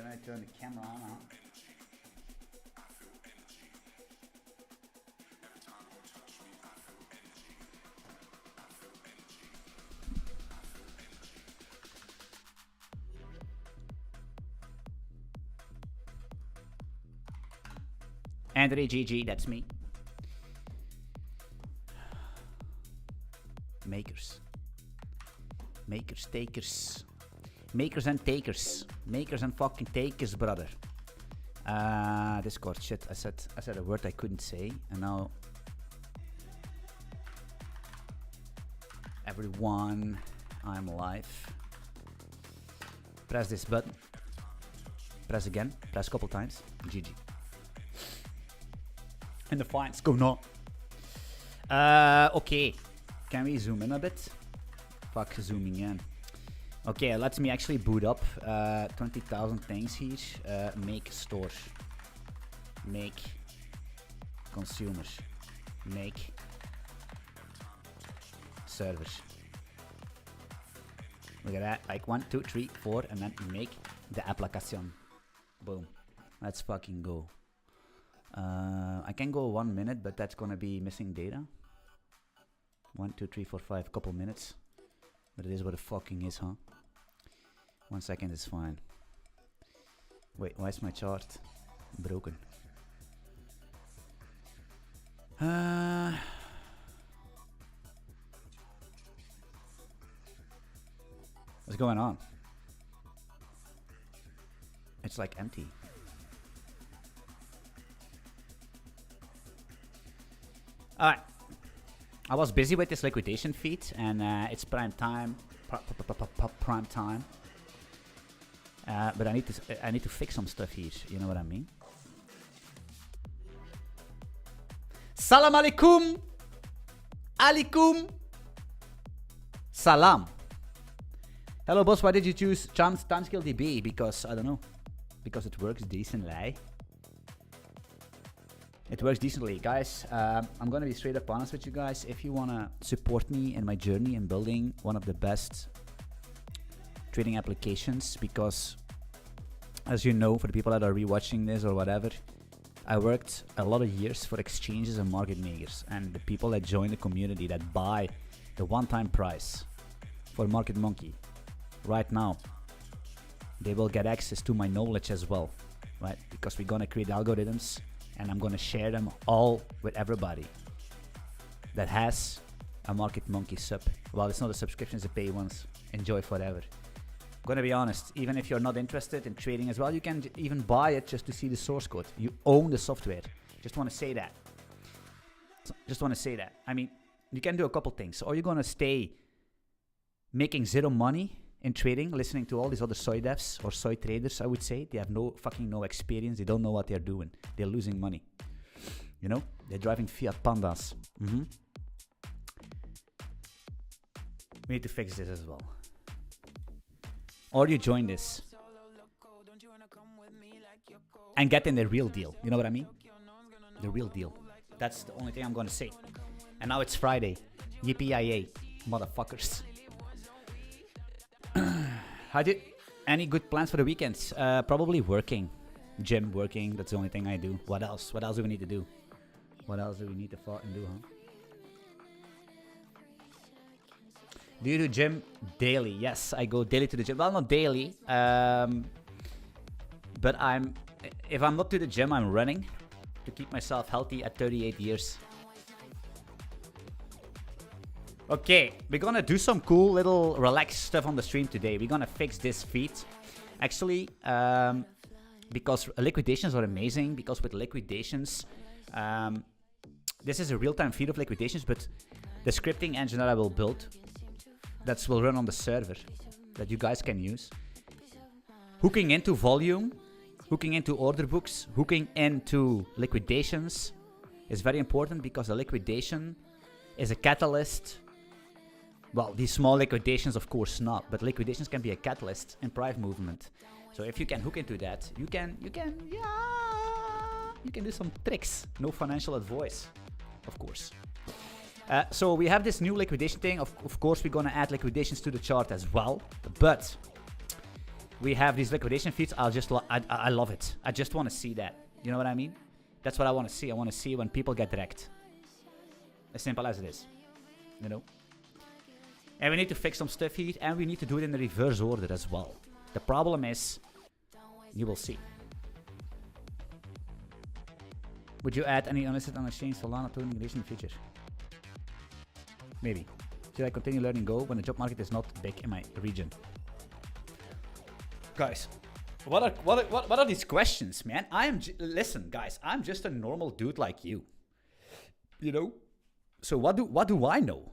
Can I turn the camera on? Huh? Andre GG, that's me. Makers. Makers, takers. Makers and takers. Makers and fucking takers, brother. Discord, shit. I said a word I couldn't say, and now everyone, I'm live. Press this button. Press again. Press a couple times. GG. And the fines go on. Okay. Can we zoom in a bit? Fuck zooming in. Okay, let me actually boot up 20,000 things here. Make stores. Make consumers. Make servers. Look at that. Like 1, 2, 3, 4, and then make the application. Boom. Let's fucking go. I can go 1 minute, but that's gonna be missing data. 1, 2, 3, 4, 5, couple minutes. But it is what the fucking is, huh? 1 second is fine. Wait, why is my chart broken? What's going on? It's like empty. Alright. I was busy with this liquidation feed, and it's prime time. Prime time. But I need to fix some stuff here. You know what I mean? Salam alaikum. Alaikum. Salam. Hello, boss. Why did you choose timescale DB? Because I don't know. Because it works decently. It works decently, guys. I'm gonna be straight up honest with you guys. If you wanna support me in my journey in building one of the best trading applications, because as you know, for the people that are rewatching this or whatever, I worked a lot of years for exchanges and market makers, and the people that join the community that buy the one-time price for Market Monkey right now, they will get access to my knowledge as well, right? Because we're gonna create algorithms, and I'm gonna share them all with everybody that has a Market Monkey sub. Well, it's not a subscription, it's a pay once. Enjoy forever. I'm gonna be honest, even if you're not interested in trading as well, you can even buy it just to see the source code. You own the software. Just wanna say that. Just wanna say that. I mean, you can do a couple things. Or you're gonna stay making zero money in trading, listening to all these other soy devs or soy traders, I would say. They have no experience. They don't know what they're doing. They're losing money. You know? They're driving Fiat Pandas. We need to fix this as well. Or you join this and get in the real deal. You know what I mean? The real deal. That's the only thing I'm gonna say. And now it's Friday. Yippee-yay, motherfuckers. Any good plans for the weekends? Probably working. Gym, working. That's the only thing I do. What else? What else do we need to do? What else do we need to fucking do, huh? Do you do gym daily? Yes, I go daily to the gym. Well, not daily. But if I'm not to the gym, I'm running to keep myself healthy at 38 years. Okay, we're gonna do some cool little relaxed stuff on the stream today. We're gonna fix this feed. Actually, because liquidations are amazing, because with liquidations, this is a real-time feed of liquidations, but the scripting engine that I will build, that will run on the server, that you guys can use. Hooking into volume, hooking into order books, hooking into liquidations is very important, because the liquidation is a catalyst. Well, these small liquidations, of course not, but liquidations can be a catalyst in price movement. So if you can hook into that, you can do some tricks. No financial advice, of course. So we have this new liquidation thing. Of course, we're gonna add liquidations to the chart as well. But we have these liquidation feeds, I love it. I just want to see that. You know what I mean? That's what I want to see. I want to see when people get wrecked. As simple as it is. You know? And we need to fix some stuff here, and we need to do it in the reverse order as well. The problem is, you will see. Would you add any unlisted on exchange Solana to integration in the future? Maybe. Should I continue learning Go when the job market is not big in my region? Guys, what are these questions, man? Listen, guys, I'm just a normal dude like you. You know? So what do I know?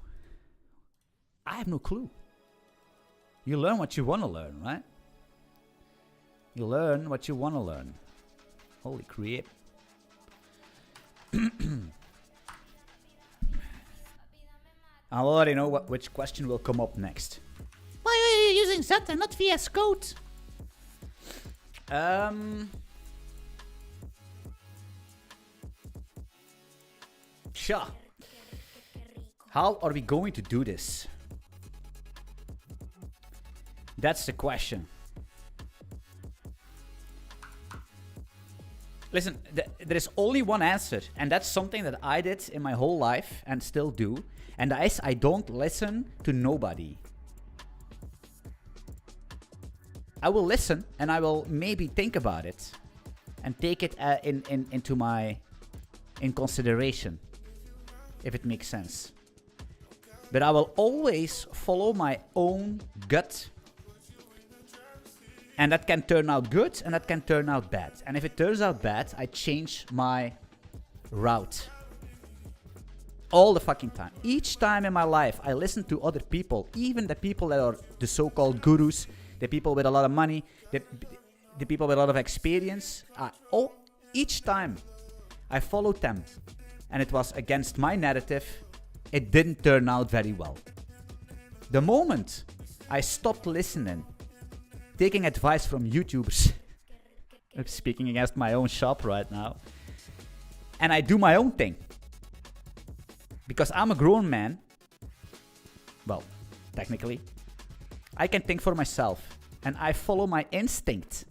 I have no clue. You learn what you want to learn, right? You learn what you want to learn. Holy creep. I already know which question will come up next. Why are you using Zeta, not VS Code? Sure. How are we going to do this? That's the question. Listen, there is only one answer, and that's something that I did in my whole life and still do, and that is I don't listen to nobody. I will listen, and I will maybe think about it and take it in consideration, if it makes sense. But I will always follow my own gut. And that can turn out good, and that can turn out bad. And if it turns out bad, I change my route. All the fucking time. Each time in my life, I listen to other people, even the people that are the so-called gurus, the people with a lot of money, the people with a lot of experience. Each time, I followed them. And it was against my narrative. It didn't turn out very well. The moment I stopped listening, taking advice from YouTubers. I'm speaking against my own shop right now. And I do my own thing. Because I'm a grown man. Well, technically. I can think for myself. And I follow my instinct.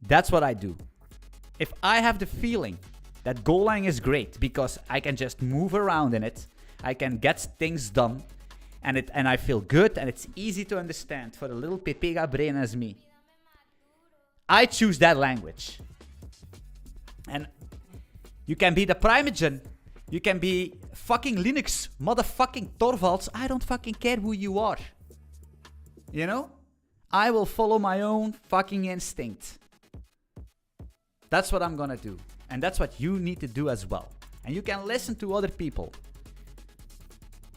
That's what I do. If I have the feeling that goaling is great because I can just move around in it, I can get things done, and I feel good, and it's easy to understand for a little pepega brain as me, I choose that language. And you can be the Primogen, you can be fucking Linux, motherfucking Torvalds, I don't fucking care who you are. You know? I will follow my own fucking instinct. That's what I'm gonna do. And that's what you need to do as well. And you can listen to other people.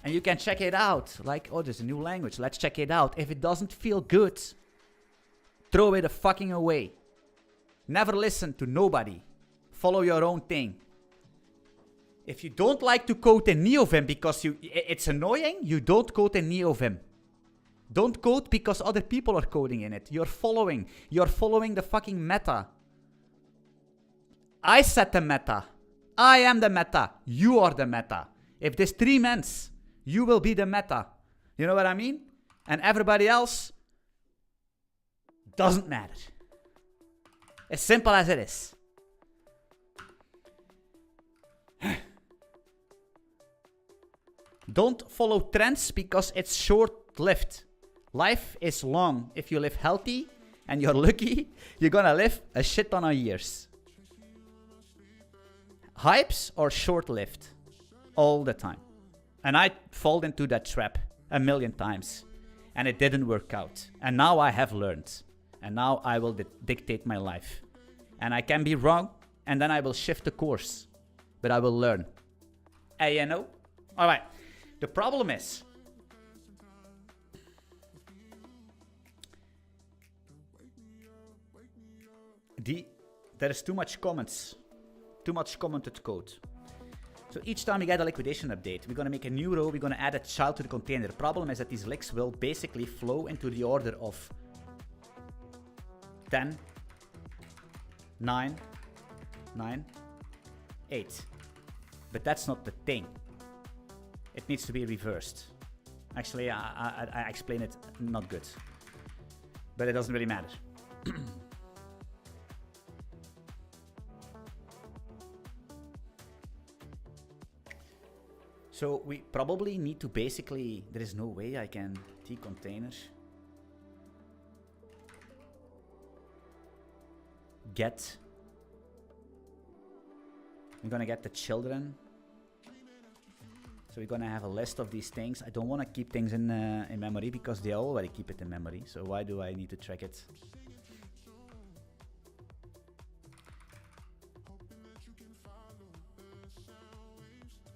And you can check it out. Like, oh, there's a new language. Let's check it out. If it doesn't feel good, throw it fucking away. Never listen to nobody. Follow your own thing. If you don't like to code in NeoVim because it's annoying, you don't code in NeoVim. Don't code because other people are coding in it. You're following the fucking meta. I set the meta. I am the meta. You are the meta. If there's 3 mens, you will be the meta. You know what I mean? And everybody else doesn't matter. As simple as it is. Don't follow trends because it's short-lived. Life is long. If you live healthy and you're lucky, you're gonna live a shit ton of years. Hypes are short-lived. All the time. And I fall into that trap a million times. And it didn't work out. And now I have learned. And now I will dictate my life. And I can be wrong. And then I will shift the course. But I will learn. Hey, you know? Alright. The problem is... there is too much comments. Too much commented code. So each time we get a liquidation update, we're going to make a new row, we're going to add a child to the container. The problem is that these licks will basically flow into the order of 10, 9, 9, 8. But that's not the thing. It needs to be reversed. Actually, I explain it not good. but it doesn't really matter. So we probably need to basically, there is no way I can T containers. Get. We're gonna get the children. So we're gonna have a list of these things. I don't want to keep things in memory because they already keep it in memory. So why do I need to track it?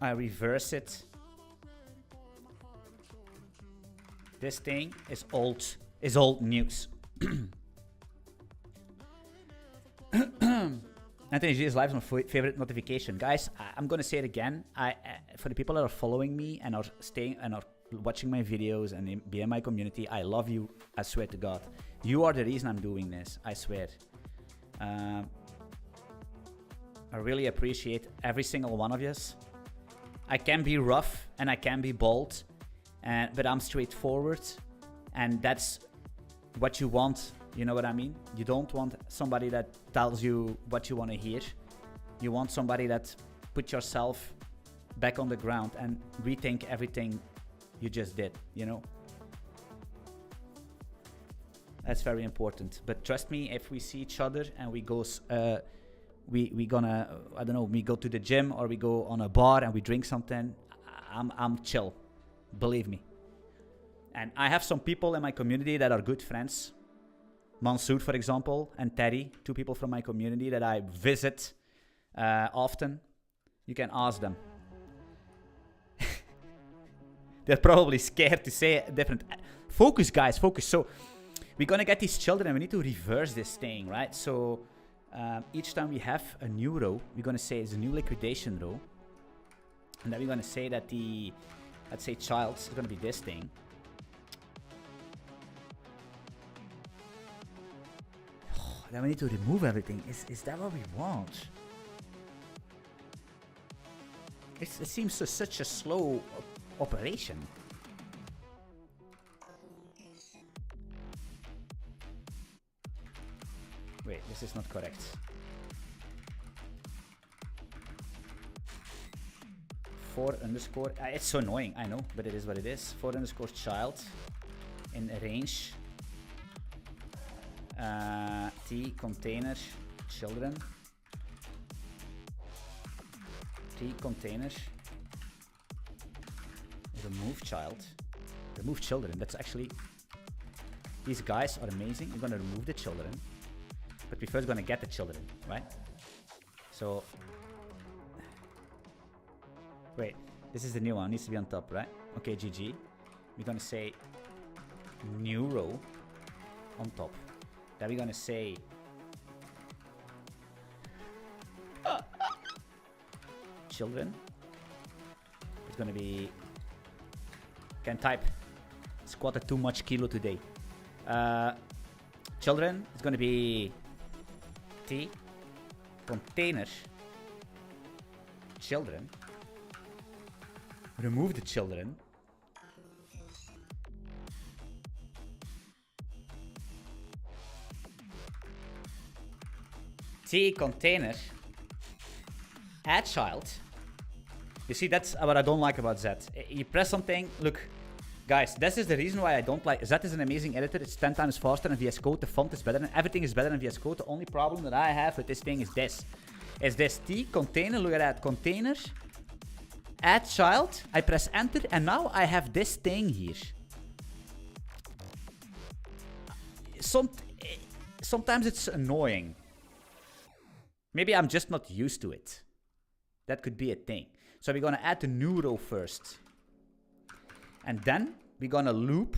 I reverse it. This thing is old news. Anthony G is live is my favorite notification, guys. I'm gonna say it again. For the people that are following me and are staying and are watching my videos and be in my community, I love you. I swear to God, you are the reason I'm doing this. I swear. I really appreciate every single one of you. I can be rough and I can be bold, but I'm straightforward, and that's what you want. You know what I mean? You don't want somebody that tells you what you want to hear. You want somebody that put yourself back on the ground and rethink everything you just did, you know? That's very important. But trust me, if we see each other and we go, we gonna, I don't know, we go to the gym or we go on a bar and we drink something, I'm chill. Believe me. And I have some people in my community that are good friends. Mansoor, for example, and Terry, 2 people from my community that I visit often. You can ask them. They're probably scared to say different. Focus, guys, focus. So we're gonna get these children and we need to reverse this thing, right? So each time we have a new row, we're gonna say it's a new liquidation row. And then we're gonna say that the, let's say, child is gonna be this thing. Then we need to remove everything. Is that what we want? It seems such a slow operation. Wait, this is not correct. For underscore. It's so annoying, I know, but it is what it is. For underscore child in range. T container children. T container. Remove child. Remove children. That's actually. These guys are amazing. We're gonna remove the children, but we're first gonna get the children, right? So. Wait, this is the new one. It needs to be on top, right? Okay, GG. We're gonna say new row on top. Then we're gonna say children. It's gonna be can type. Squatted too much kilo today. Children. It's gonna be T container children. Remove the children. T container add child. You see, that's what I don't like about Z. You press something. Look, guys, this is the reason why I don't like Z. Is an amazing editor. It's 10 times faster than VS Code. The font is better. Everything is better than VS Code. The only problem that I have with this thing is this. T container. Look at that container. Add child. I press enter, and now I have this thing here. Sometimes it's annoying. Maybe I'm just not used to it. That could be a thing. So we're gonna add the new row first. And then we're gonna loop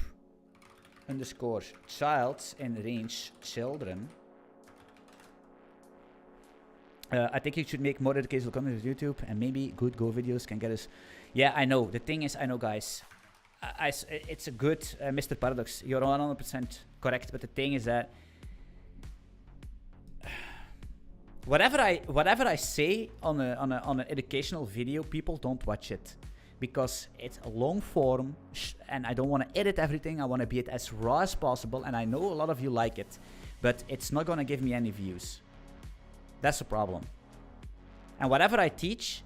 underscore child in range children. I think you should make more educational content with YouTube, and maybe good Go videos can get us. Yeah, I know. The thing is, I know, guys. It's a good Mr. Paradox. You're 100% correct, but the thing is that whatever I say on an educational video, people don't watch it. because it's a long form and I don't want to edit everything. I want to be it as raw as possible, and I know a lot of you like it, but it's not going to give me any views. That's the problem. And whatever I teach,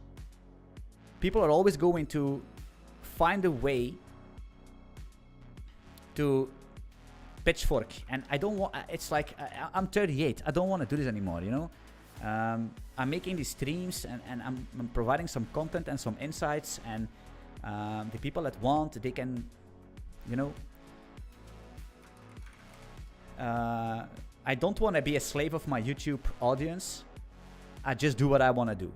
people are always going to find a way to pitchfork, and I don't want. It's like I'm 38. I don't want to do this anymore. You know, I'm making these streams and I'm providing some content and some insights, and the people that want, they can, you know. I don't want to be a slave of my YouTube audience. I just do what I want to do.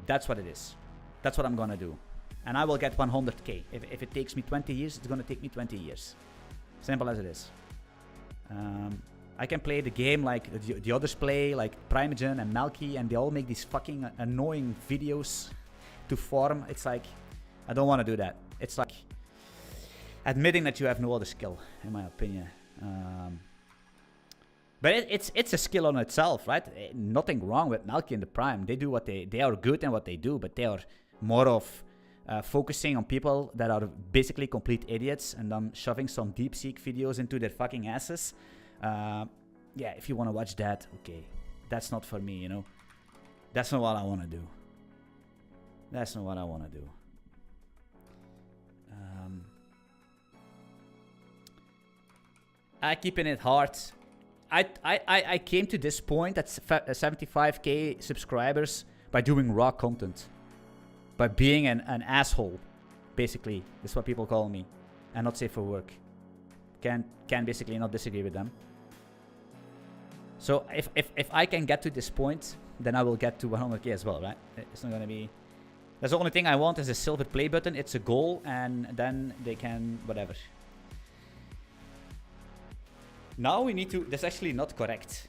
That's what it is. That's what I'm gonna do, and I will get 100k. If it takes me 20 years, it's gonna take me 20 years. Simple as it is. I can play the game like the others play, like Primogen and Melky, and they all make these fucking annoying videos to farm. It's like, I don't want to do that. It's like admitting that you have no other skill, in my opinion. But it's a skill on itself, right? Nothing wrong with Melky and the Prime. They do what they are good in what they do, but they are more of focusing on people that are basically complete idiots and then shoving some deep seek videos into their fucking asses. Yeah, if you want to watch that, okay. That's not for me, you know. That's not what I want to do. That's not what I want to do. I keeping it hard. I came to this point at 75k subscribers by doing raw content. By being an asshole, basically. That's what people call me. And not safe for work. Can basically not disagree with them. So if I can get to this point, then I will get to 100k as well, right? It's not gonna be... That's the only thing I want is a silver play button. It's a goal, and then they can... whatever. Now we need to... That's actually not correct.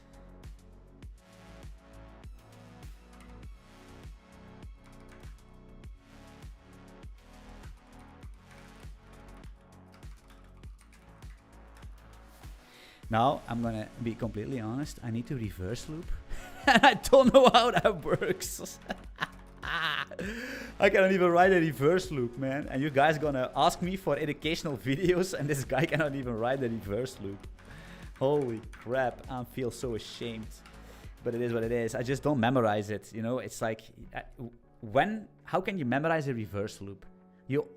Now, I'm gonna be completely honest. I need to reverse loop. And I don't know how that works. I cannot even write a reverse loop, man. And you guys gonna ask me for educational videos, and this guy cannot even write a reverse loop. Holy crap, I feel so ashamed. But it is what it is. I just don't memorize it, you know? It's like, how can you memorize a reverse loop? You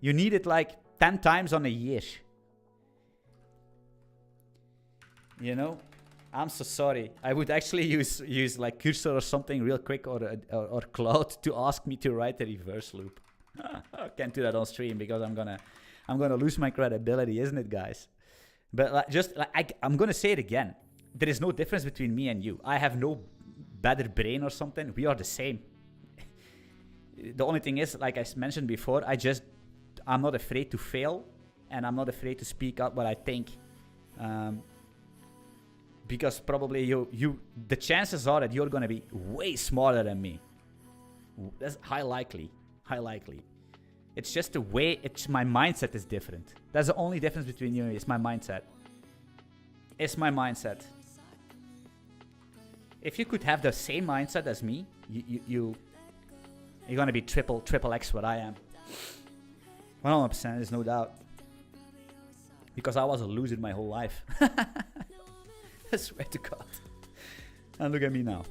need it like 10 times on a year. You know, I'm so sorry. I would actually use like Cursor or something real quick, or Cloud to ask me to write a reverse loop. I can't do that on stream because I'm gonna lose my credibility, isn't it, guys? But I'm gonna say it again. There is no difference between me and you. I have no better brain or something. We are the same. The only thing is, like I mentioned before, I'm not afraid to fail, and I'm not afraid to speak out what I think. Because probably the chances are that you're gonna be way smarter than me. That's high likely. It's just the way, my mindset is different. That's the only difference between you and me. It's my mindset. If you could have the same mindset as me, you're gonna be triple X what I am. 100%, there's no doubt. Because I was a loser my whole life. I swear to God. And look at me now.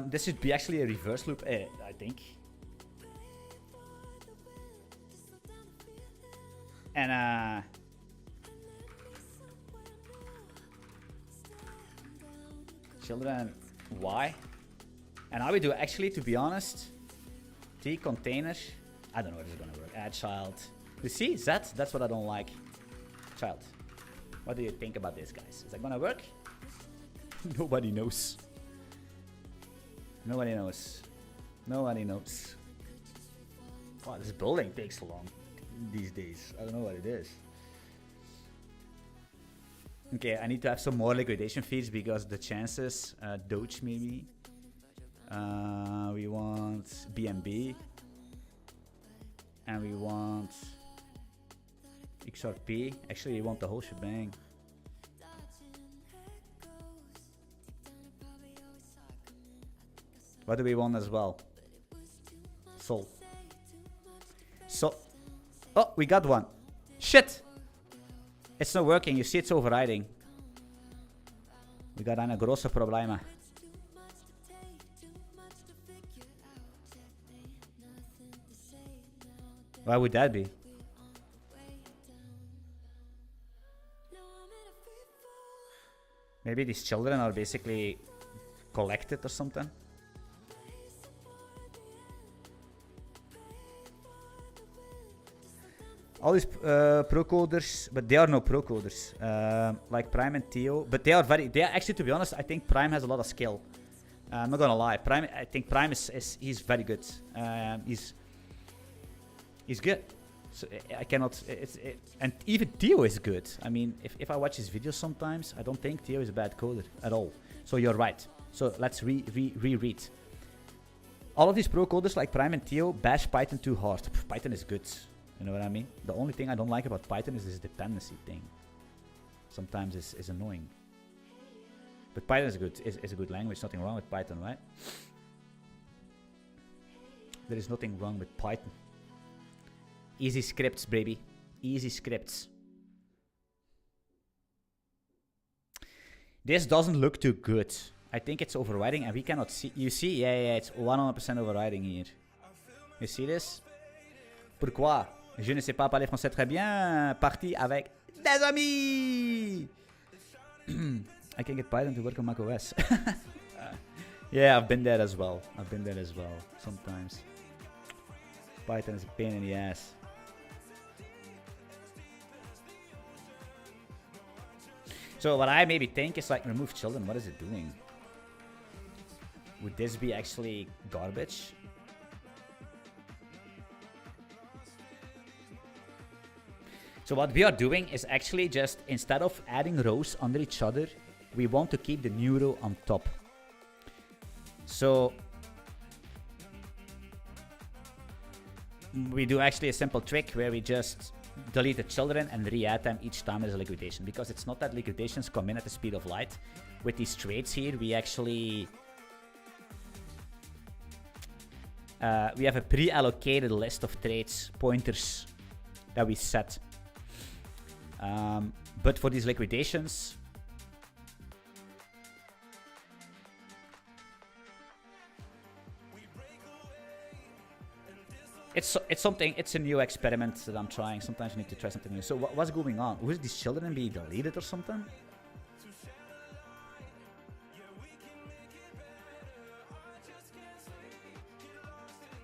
This should be actually a reverse loop, I think. And children, why? And I would do actually, to be honest, T container. I don't know if it's gonna work. Add child. You see, that's what I don't like. Child. What do you think about this, guys? Is that gonna work? Nobody knows. Nobody knows. Nobody knows. Wow, this building takes so long these days. I don't know what it is. Okay, I need to have some more liquidation feeds because the chances, Doge maybe. We want BNB. And we want XRP. Actually, we want the whole shebang. What do we want as well? Sol. So, oh, we got one. Shit! It's not working. You see it's overriding. We got een grosse problema. Why would that be? Maybe these children are basically collected or something. All these pro coders, but they are no pro coders, like Prime and Theo. But they are actually, to be honest, I think Prime has a lot of skill. I'm not gonna lie. I think Prime he's very good. He's good. So I cannot. And even Theo is good. I mean, if I watch his videos sometimes, I don't think Theo is a bad coder at all. So you're right. So let's reread. All of these pro coders like Prime and Theo bash Python too hard. Python is good. You know what I mean? The only thing I don't like about Python is this dependency thing. Sometimes it's annoying. But Python is good. Is a good language. Nothing wrong with Python, right? There is nothing wrong with Python. Easy scripts, baby. Easy scripts. This doesn't look too good. I think it's overriding and we cannot see. You see? Yeah, it's 100% overriding here. You see this? Pourquoi? Je ne sais pas parler français très bien. Parti avec des amis. I can get Python to work on macOS. Yeah, I've been there as well. Sometimes. Python is a pain in the ass. So what I maybe think is like remove children. What is it doing? Would this be actually garbage? So what we are doing is actually just, instead of adding rows under each other, we want to keep the new row on top. So we do actually a simple trick where we just delete the children and re-add them each time as a liquidation, because it's not that liquidations come in at the speed of light. With these trades here, we actually we have a pre-allocated list of trades pointers that we set. But for these liquidations, it's a new experiment that I'm trying. Sometimes you need to try something new. So what's going on? Will these children be deleted or something?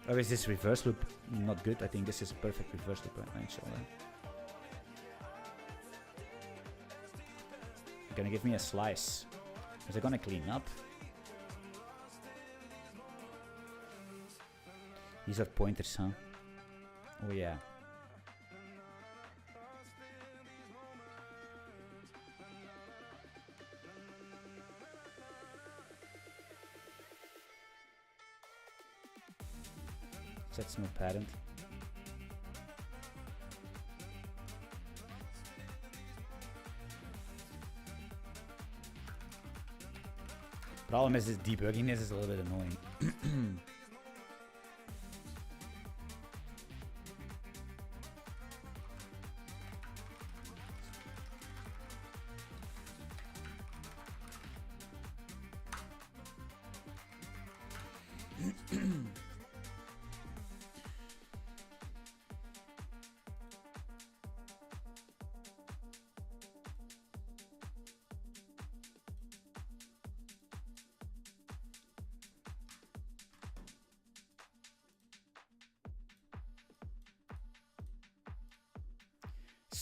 Or is this reverse loop not good? I think this is a perfect reverse loop right now, inshallah. Gonna give me a slice. Is it gonna clean up? These are pointers, huh? Oh yeah. That's no parent. Problem is this debugginess is a little bit annoying.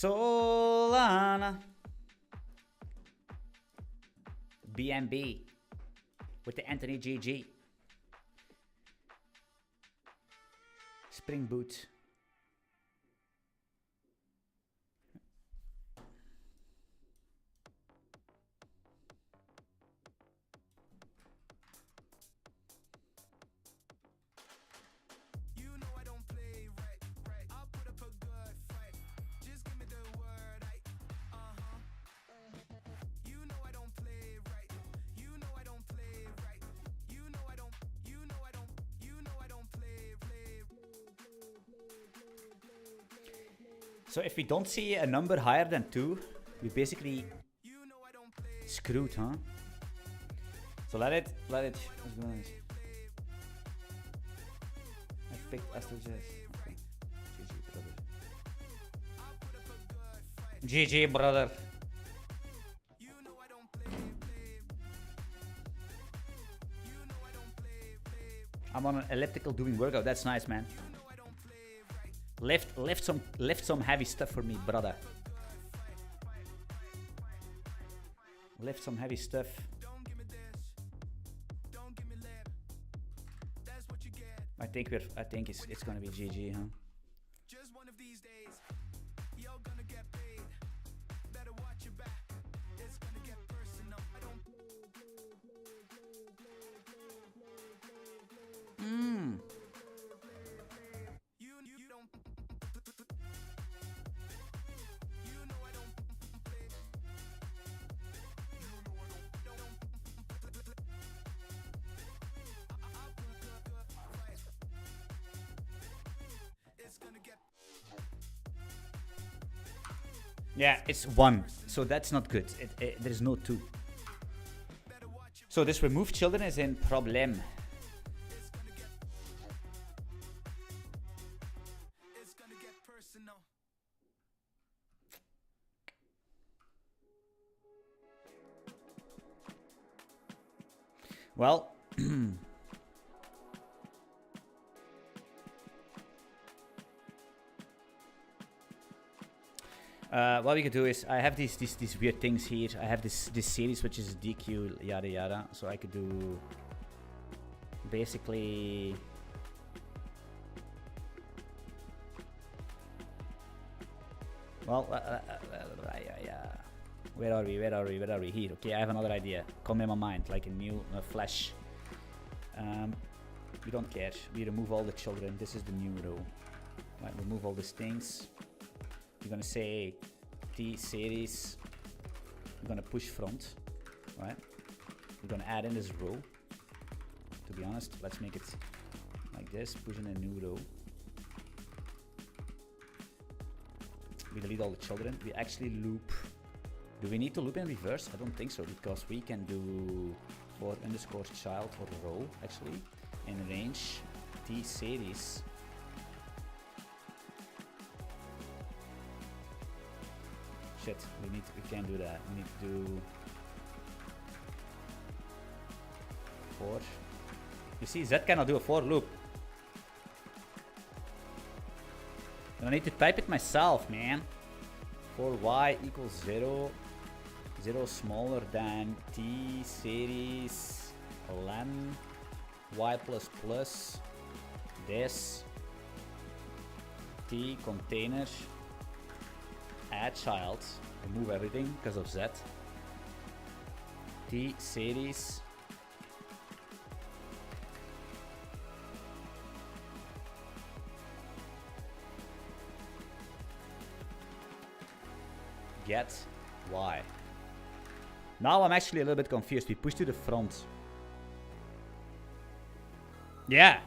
Solana BNB with the Anthony GG Spring Boot. So if we don't see a number higher than 2, we basically screwed, huh? So let it, what's going on? I picked Astro Jazz. Okay. GG, brother. GG, brother. I'm on an elliptical doing workout. That's nice, man. Lift some heavy stuff for me, brother. Lift some heavy stuff. I think it's gonna be GG, huh? Just one of these days, you're gonna get paid. Better watch your back. It's gonna get personal. I don't Yeah, it's 1, so that's not good. There's no 2. So this remove children is in problem. Well, what we could do is I have these weird things here. I have this series which is DQ yada yada, so I could do basically well where are we here? Okay, I have another idea come in my mind, like a new flash. We don't care, we remove all the children. This is the new row, right? Remove all these things. We're gonna say T series. We're gonna push front, right? We're gonna add in this row. To be honest, let's make it like this. Push in a new row. We delete all the children. We actually loop. Do we need to loop in reverse? I don't think so, because we can do for underscore child or row actually in range T series. Shit, we can't do that. We need to do 4. You see, Z cannot do a for loop. And I need to type it myself, man. For y equals 0, 0 smaller than T series len y plus plus this T container add child, remove everything because of Z. T series get y. Now I'm actually a little bit confused. We push to the front. Yeah.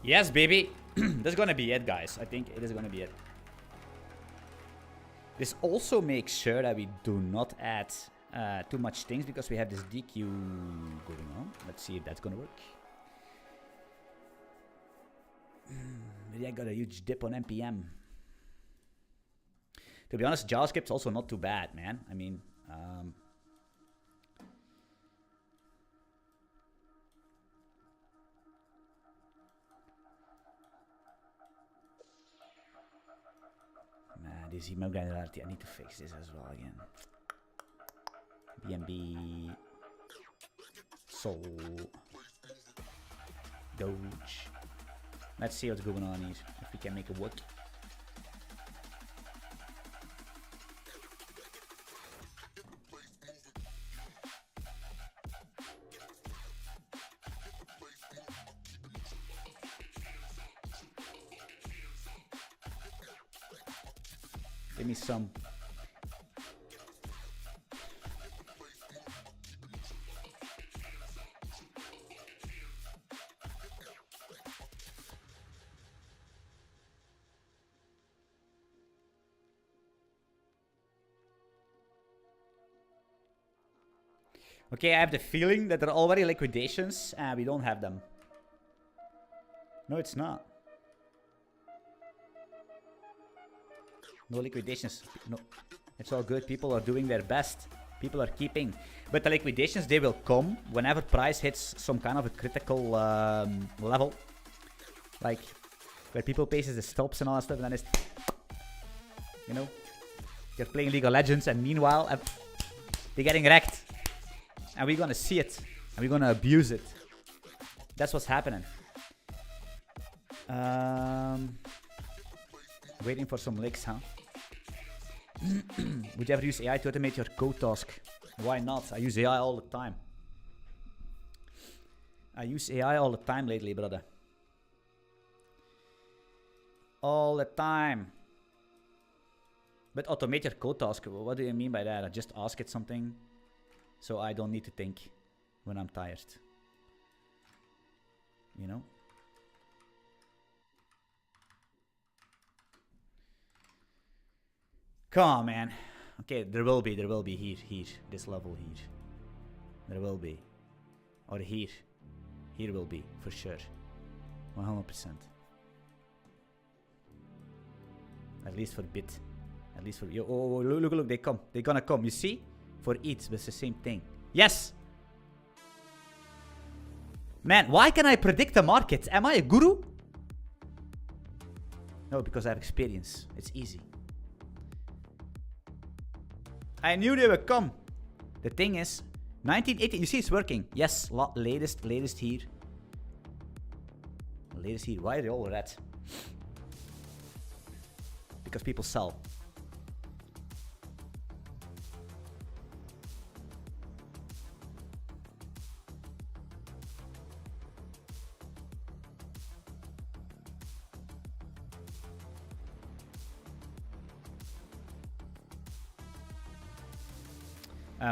Yes, baby. That's gonna be it, guys. I think it is gonna be it. This also makes sure that we do not add too much things, because we have this DQ going on. Let's see if that's gonna work. Maybe I got a huge dip on NPM. To be honest, JavaScript's also not too bad, man. I mean, this email granularity, I need to fix this as well again. BNB, Sol, Doge. Let's see what's going on here, if we can make it work. Give me some. Okay, I have the feeling that there are already liquidations and we don't have them. No, it's not. No liquidations. No, it's all good. People are doing their best. People are keeping. But the liquidations, they will come whenever price hits some kind of a critical level. Like, where people places the stops and all that stuff, and then it's... You know? They're playing League of Legends, and meanwhile, they're getting wrecked. And we're gonna see it. And we're gonna abuse it. That's what's happening. Waiting for some licks, huh? Would you ever use AI to automate your code task? Why not? I use AI all the time. I use AI all the time lately, brother. All the time. But automate your code task, what do you mean by that? I just ask it something so I don't need to think when I'm tired. You know? Come on, man. Okay, there will be here, this level here. There will be. Or here. Here will be, for sure. 100%. At least for bit. At least for... Oh, look, they come. They're gonna come, you see? For eats, but it's the same thing. Yes! Man, why can I predict the market? Am I a guru? No, because I have experience. It's easy. I knew they would come. The thing is, 1980, you see it's working. Yes, latest here. Latest here. Why are they all red? Because people sell.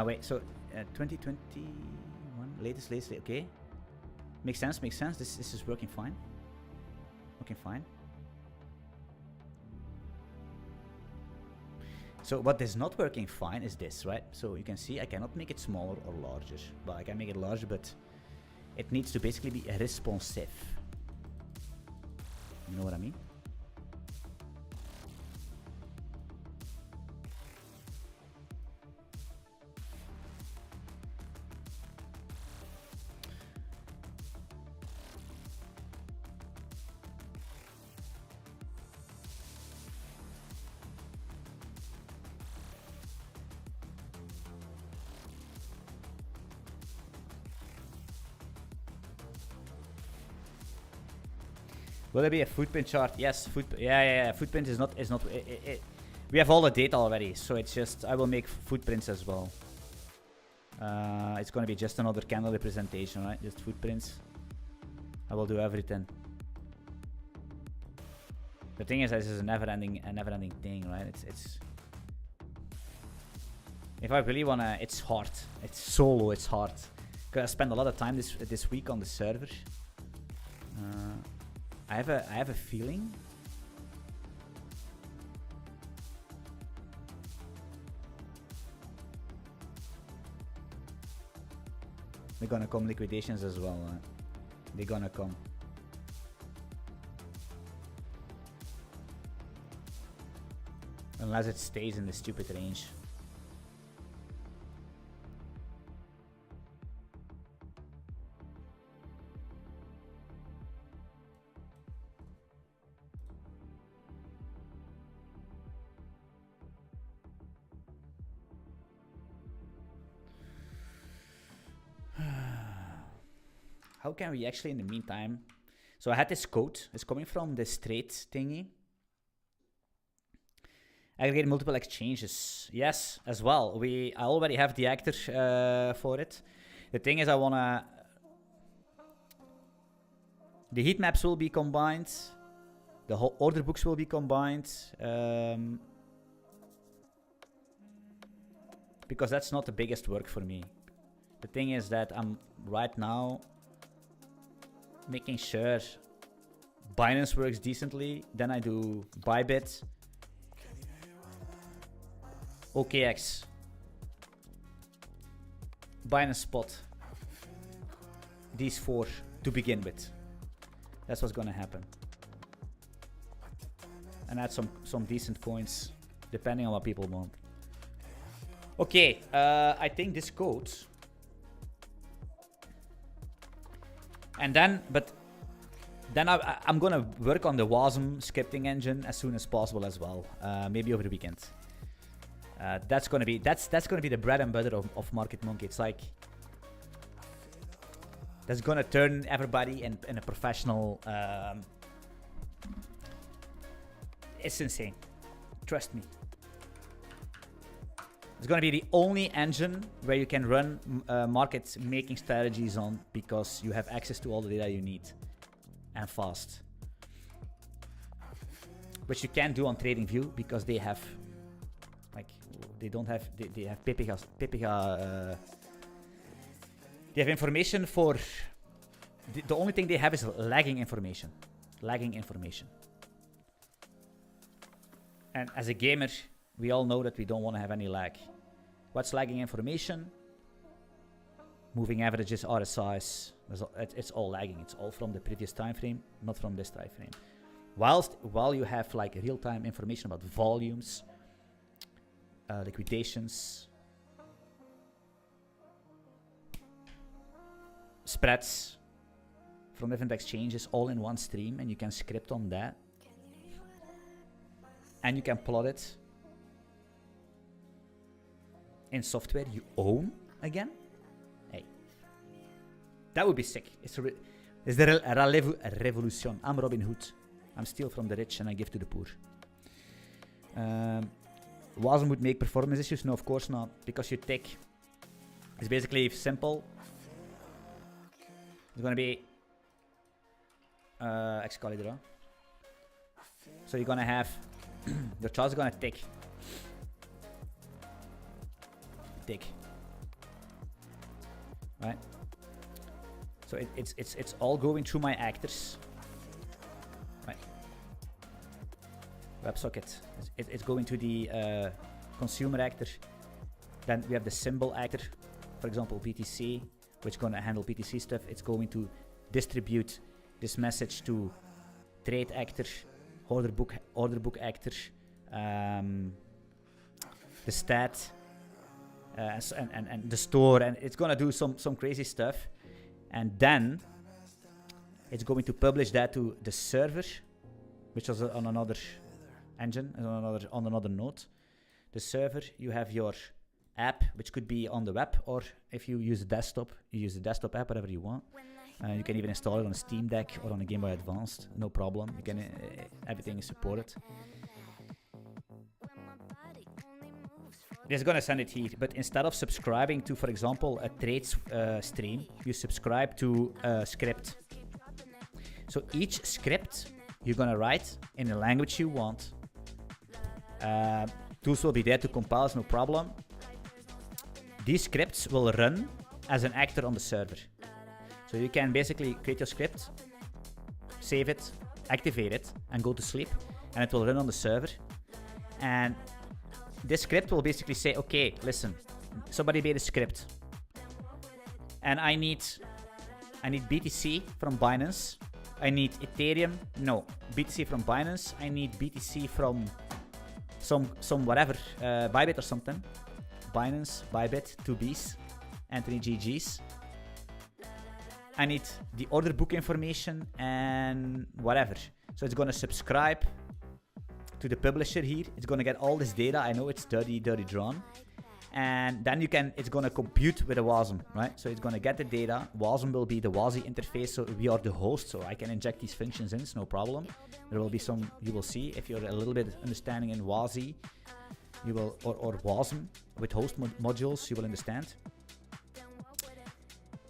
Wait, so 2021 latest, okay. Makes sense. This is working fine. Working fine. So what is not working fine is this, right? So you can see I cannot make it smaller or larger. Well, I can make it larger, but it needs to basically be responsive. You know what I mean? Will there be a footprint chart? Yes, yeah. Footprint is not. We have all the data already, so it's just I will make footprints as well. It's gonna be just another candle representation, right? Just footprints. I will do everything. The thing is, this is a never-ending thing, right? It's. If I really wanna, it's hard. It's solo. It's hard. Cause I spent a lot of time this week on the server. I have a feeling. They're gonna come liquidations as well. They're gonna come. Unless it stays in the stupid range. How can we actually, in the meantime... So I had this code. It's coming from this trade thingy. Aggregate multiple exchanges. Yes, as well. I already have the actor for it. The thing is, I wanna... The heat maps will be combined. The whole order books will be combined. Because that's not the biggest work for me. The thing is that I'm right now making sure Binance works decently. Then I do Bybit, OKX. Binance Spot. These 4 to begin with. That's what's gonna happen. And add some decent coins, depending on what people want. Okay, I think this code. And then, I'm gonna work on the Wasm scripting engine as soon as possible as well. Maybe over the weekend. That's gonna be the bread and butter of Market Monkey. It's like that's gonna turn everybody in a professional. It's insane. Trust me. It's gonna be the only engine where you can run market making strategies on, because you have access to all the data you need and fast, which you can't do on TradingView because they have they have PPG. They have information for the only thing they have is lagging information. And as a gamer, we all know that we don't want to have any lag. What's lagging information? Moving averages, RSIs. It's all lagging. It's all from the previous time frame, not from this time frame. While you have like real-time information about volumes, liquidations, spreads from different exchanges, all in one stream, and you can script on that, and you can plot it in software you own again. Hey, that would be sick. It's a revolution. I'm Robin Hood. I'm steal from the rich and I give to the poor. Wasm would make performance issues? No, of course not, because your tick is basically simple. It's gonna be Excalibur. So you're gonna have your chart's gonna tick, right? So it's all going through my actors, right? WebSocket. It's going to the consumer actor. Then we have the symbol actor, for example BTC, which is going to handle BTC stuff. It's going to distribute this message to trade actor, order book actor, the stat, and the store, and it's going to do some crazy stuff. And then it's going to publish that to the server, which is on another engine, on another node. The server, you have your app, which could be on the web, or if you use a desktop, you use the desktop app, whatever you want. You can even install it on a Steam Deck or on a Game Boy Advanced, no problem. You can everything is supported. It's gonna send it here, but instead of subscribing to, for example, a trades stream, you subscribe to a script. So each script you're gonna write in the language you want. Tools will be there to compile, no problem. These scripts will run as an actor on the server. So you can basically create your script, save it, activate it, and go to sleep, and it will run on the server. And this script will basically say, okay, listen, somebody made a script, and I need BTC from Binance. I need Ethereum. No, BTC from Binance. I need BTC from some whatever, Bybit or something. Binance, Bybit, 2Bs, Anthony GGs. I need the order book information and whatever. So it's gonna subscribe to the publisher here. It's gonna get all this data. I know it's dirty drawn. And then it's gonna compute with a Wasm, right? So it's gonna get the data. Wasm will be the WASI interface, so we are the host, so I can inject these functions in, it's no problem. There will be some, you will see, if you're a little bit understanding in WASI, you will, or Wasm with host modules, you will understand.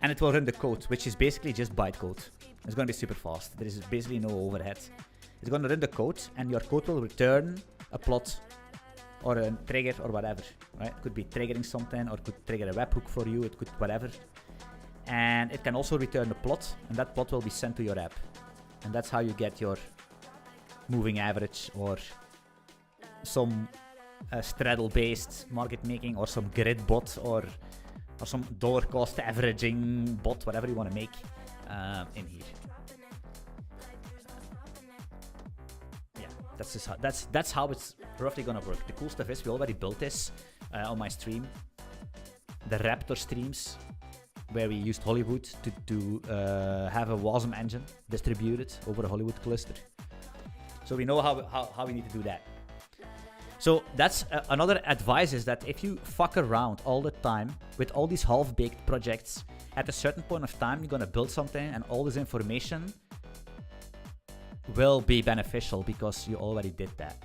And it will run the code, which is basically just bytecode. It's gonna be super fast. There is basically no overhead. It's gonna run the code, and your code will return a plot or a trigger or whatever, right? It could be triggering something, or it could trigger a webhook for you, it could whatever. And it can also return a plot, and that plot will be sent to your app. And that's how you get your moving average, or some straddle-based market making, or some grid bot, or or some dollar cost averaging bot, whatever you want to make in here. Yeah, that's how it's roughly gonna work. The cool stuff is we already built this on my stream, the Raptor streams, where we used Hollywood to have a WASM engine distributed over a Hollywood cluster. So we know how we need to do that. So that's another advice, is that if you fuck around all the time with all these half-baked projects, at a certain point of time you're gonna build something and all this information will be beneficial because you already did that.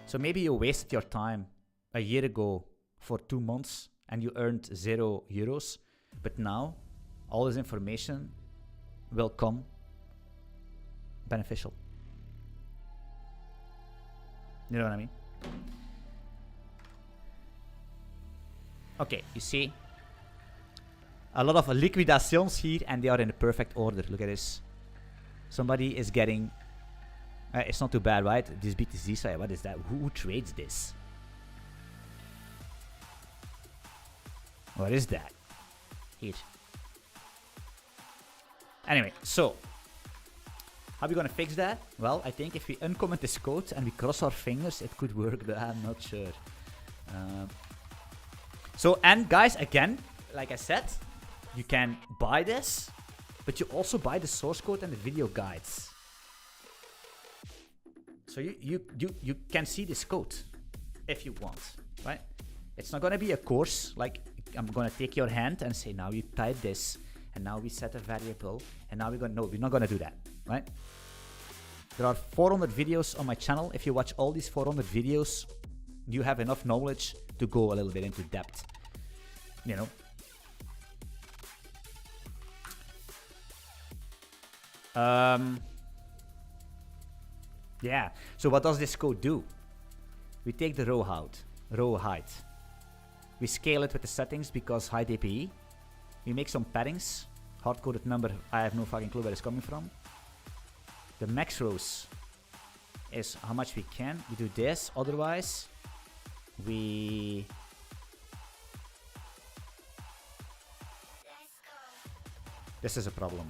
So maybe you wasted your time a year ago for 2 months and you earned €0, but now all this information will come beneficial. You know what I mean? Okay, you see a lot of liquidations here, and they are in the perfect order. Look at this. Somebody is getting... it's not too bad, right? This BTC side, what is that? Who trades this? What is that? Here. Anyway, so how are we gonna fix that? Well, I think if we uncomment this code and we cross our fingers, it could work, but I'm not sure. So, and guys, again, like I said, you can buy this, but you also buy the source code and the video guides. So you can see this code if you want, right? It's not gonna be a course, like I'm gonna take your hand and say, now you type this, and now we set a variable, and now we're gonna, no, we're not gonna do that, right? There are 400 videos on my channel. If you watch all these 400 videos, you have enough knowledge to go a little bit into depth, you know? Yeah, so what does this code do? We take the row height. We scale it with the settings because high DPI. We make some paddings. Hard-coded number, I have no fucking clue where it's coming from. The max rows is how much we can. We do this, otherwise we... This is a problem.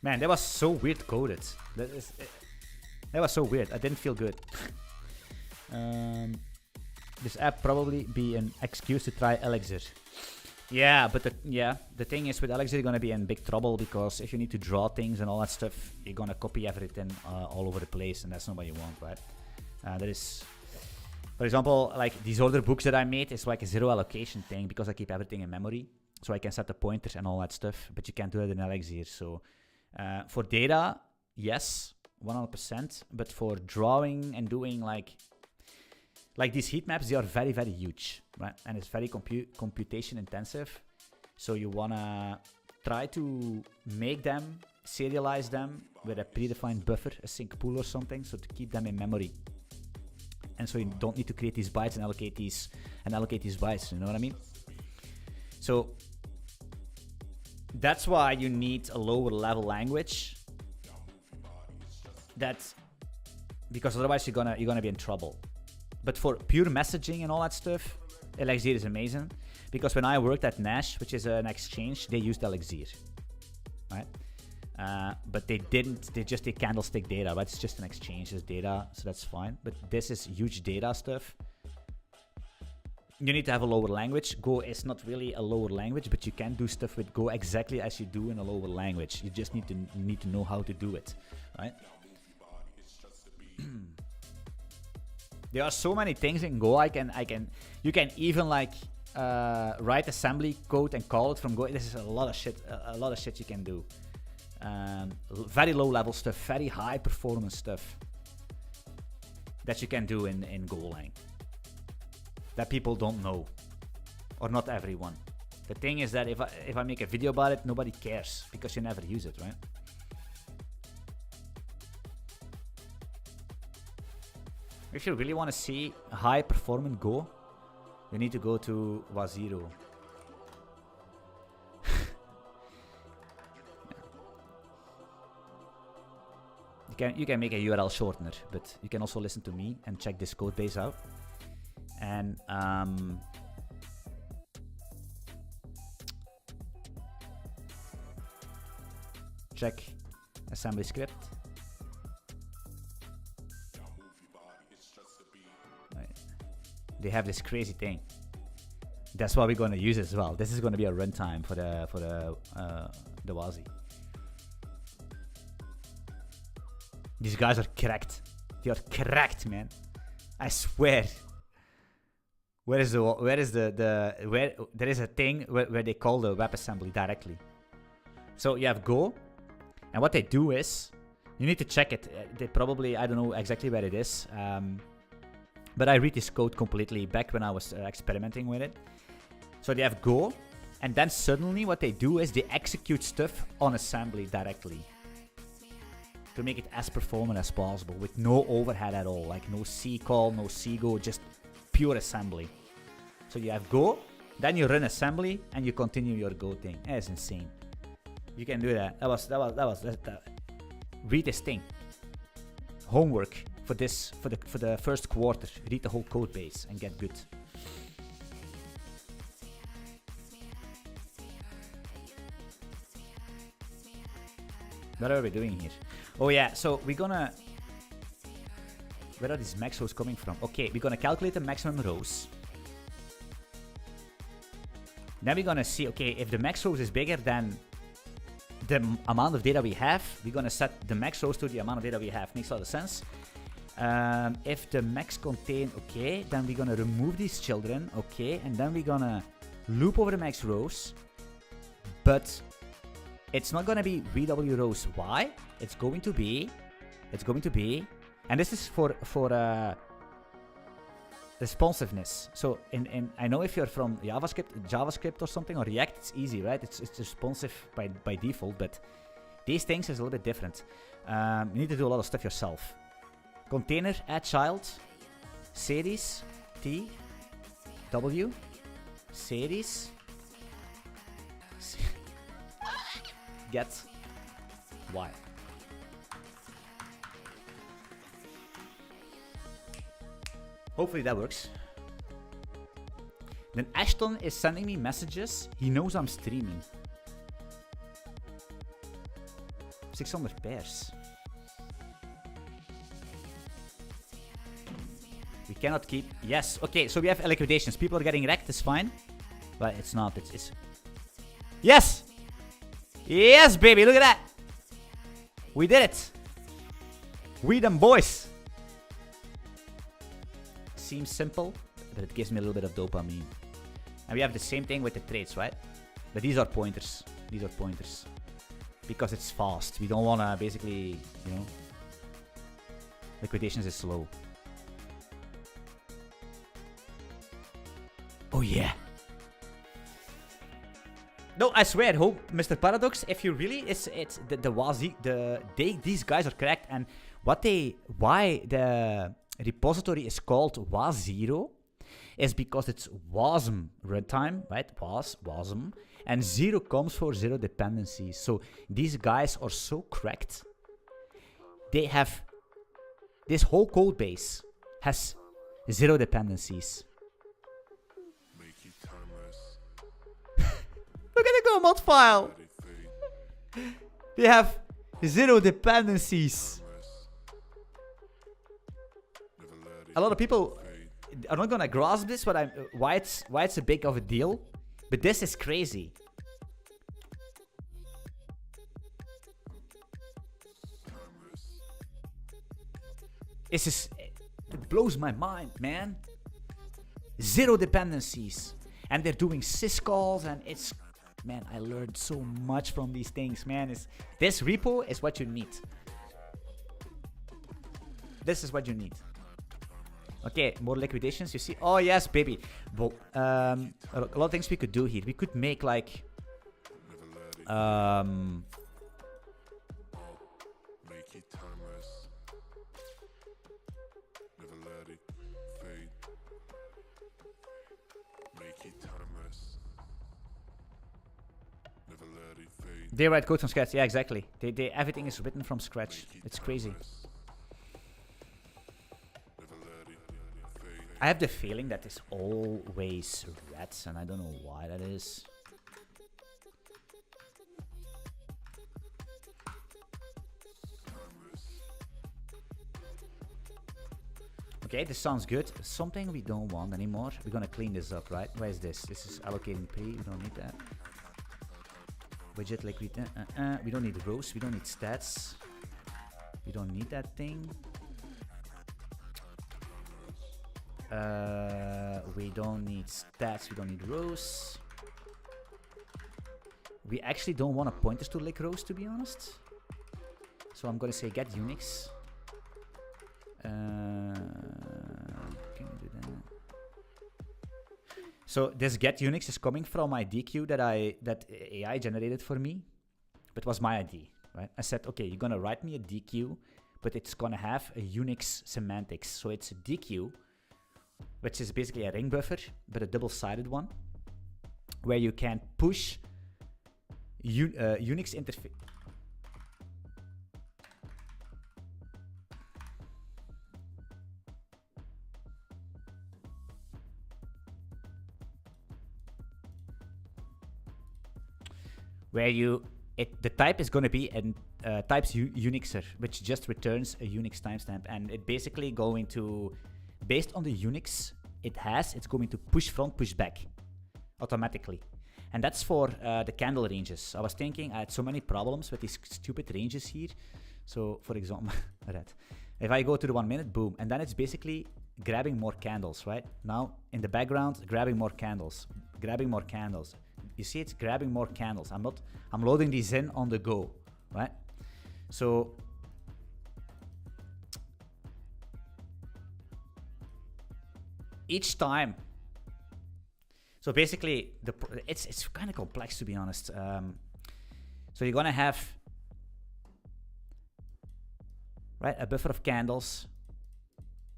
Man, that was so weird coded. That was so weird. I didn't feel good. This app probably be an excuse to try Elixir. Yeah, but the thing is with Elixir you're gonna be in big trouble, because if you need to draw things and all that stuff, you're gonna copy everything all over the place, and that's not what you want, right? That is, for example, like these other books that I made is like a zero allocation thing, because I keep everything in memory, so I can set the pointers and all that stuff. But you can't do that in Elixir. So for data, yes, 100%. But for drawing and doing like these heat maps, they are very, very huge, right? And it's very computation intensive. So you wanna try to make them, serialize them with a predefined buffer, a sync pool or something, so to keep them in memory. And so you don't need to create these bytes and allocate these bytes. You know what I mean? So that's why you need a lower level language. Because otherwise you're gonna be in trouble. But for pure messaging and all that stuff, Elixir is amazing. Because when I worked at Nash, which is an exchange, they used Elixir, right? But they didn't. They just did candlestick data, right? It's just an exchange, it's data, so that's fine. But this is huge data stuff. You need to have a lower language. Go is not really a lower language, but you can do stuff with Go exactly as you do in a lower language. You just need to know how to do it, right? There are so many things in Go. You can even like write assembly code and call it from Go. This is a lot of shit you can do. Very low level stuff, very high performance stuff that you can do in Golang that people don't know, or not everyone. The thing is that if I make a video about it, nobody cares because you never use it, right? If you really want to see high performance Go, you need to go to Wazero. You can make a URL shortener, but you can also listen to me and check this code base out. And check assembly script. They have this crazy thing. That's what we're gonna use as well. This is gonna be a runtime for the Wazi. These guys are cracked. They are cracked, man. I swear. Where is there is a thing where they call the WebAssembly directly. So you have Go, and what they do is you need to check it. They probably, I don't know exactly where it is, but I read this code completely back when I was experimenting with it. So they have Go, and then suddenly what they do is they execute stuff on assembly directly to make it as performant as possible with no overhead at all, like no C call, no C go, just pure assembly. So you have Go, then you run assembly, and you continue your Go thing. That's insane. You can do that. Read this thing. Homework for this for the first quarter. Read the whole code base and get good. What are we doing here? Oh yeah, so we're gonna... Where are these max rows coming from? Okay, we're gonna calculate the maximum rows. Then we're gonna see, okay, if the max rows is bigger than the amount of data we have, we're gonna set the max rows to the amount of data we have. Makes a lot of sense. If the max contain, okay, then we're gonna remove these children, okay, and then we're gonna loop over the max rows, but it's not gonna be VW rows. Why? It's going to be, and this is for responsiveness. So I know if you're from JavaScript or something, or React, it's easy, right? It's responsive by default, but these things is a little bit different. You need to do a lot of stuff yourself. Container, add child, series, T, W, series, get, Y. Hopefully that works. Then Ashton is sending me messages. He knows I'm streaming. 600 pairs. We cannot keep... Yes, okay, so we have liquidations. People are getting wrecked, it's fine. But it's not, it's... Yes! Yes, baby, look at that! We did it! We them boys! Seems simple, but it gives me a little bit of dopamine. And we have the same thing with the trades, right? But these are pointers. These are pointers. Because it's fast. We don't want to basically, you know... Liquidations is slow. Oh yeah! No, I swear, Mr. Paradox, if you really, it's the Wazi, these guys are correct, and why the repository is called Wazero is because it's WASM runtime, right? WASM, and zero comes for zero dependencies. So these guys are so cracked. They have this whole code base has zero dependencies. Look at the Go mod file. They have zero dependencies. A lot of people are not gonna grasp this, but why it's a big of a deal. But this is crazy. It blows my mind, man. Zero dependencies, and they're doing syscalls, and it's. Man, I learned so much from these things, man. This repo is what you need. This is what you need. Okay, more liquidations, you see. Oh, yes, baby. But, a lot of things we could do here. We could make, like... They write code from scratch. Yeah, exactly. Everything is written from scratch. It's crazy. I have the feeling that it's always rats, and I don't know why that is. Okay, this sounds good. Something we don't want anymore. We're gonna clean this up, right? Where is this? This is allocating pay. We don't need that. Widget liquid. We don't need rows. We don't need stats. We don't need that thing. We don't need stats. We don't need rows. We actually don't want to point us to lick rows, to be honest. So I'm gonna say get Unix. Can we do that? So this get Unix is coming from my DQ that AI generated for me, but was my ID, right? I said, okay, you're gonna write me a DQ, but it's gonna have a Unix semantics. So it's a DQ, which is basically a ring buffer, but a double-sided one, where you can push Unix interface. Where the type is going to be a types Unixer, which just returns a Unix timestamp, and it basically going to, based on the Unix it's going to push front, push back automatically, and that's for the candle ranges. I was thinking I had so many problems with these stupid ranges here. So for example, if I go to the 1 minute, boom, and then it's basically grabbing more candles, right? Now in the background, grabbing more candles. You see, it's grabbing more candles. I'm loading these in on the go, right? So each time, so basically it's kind of complex, to be honest. So you're gonna have, right, a buffer of candles,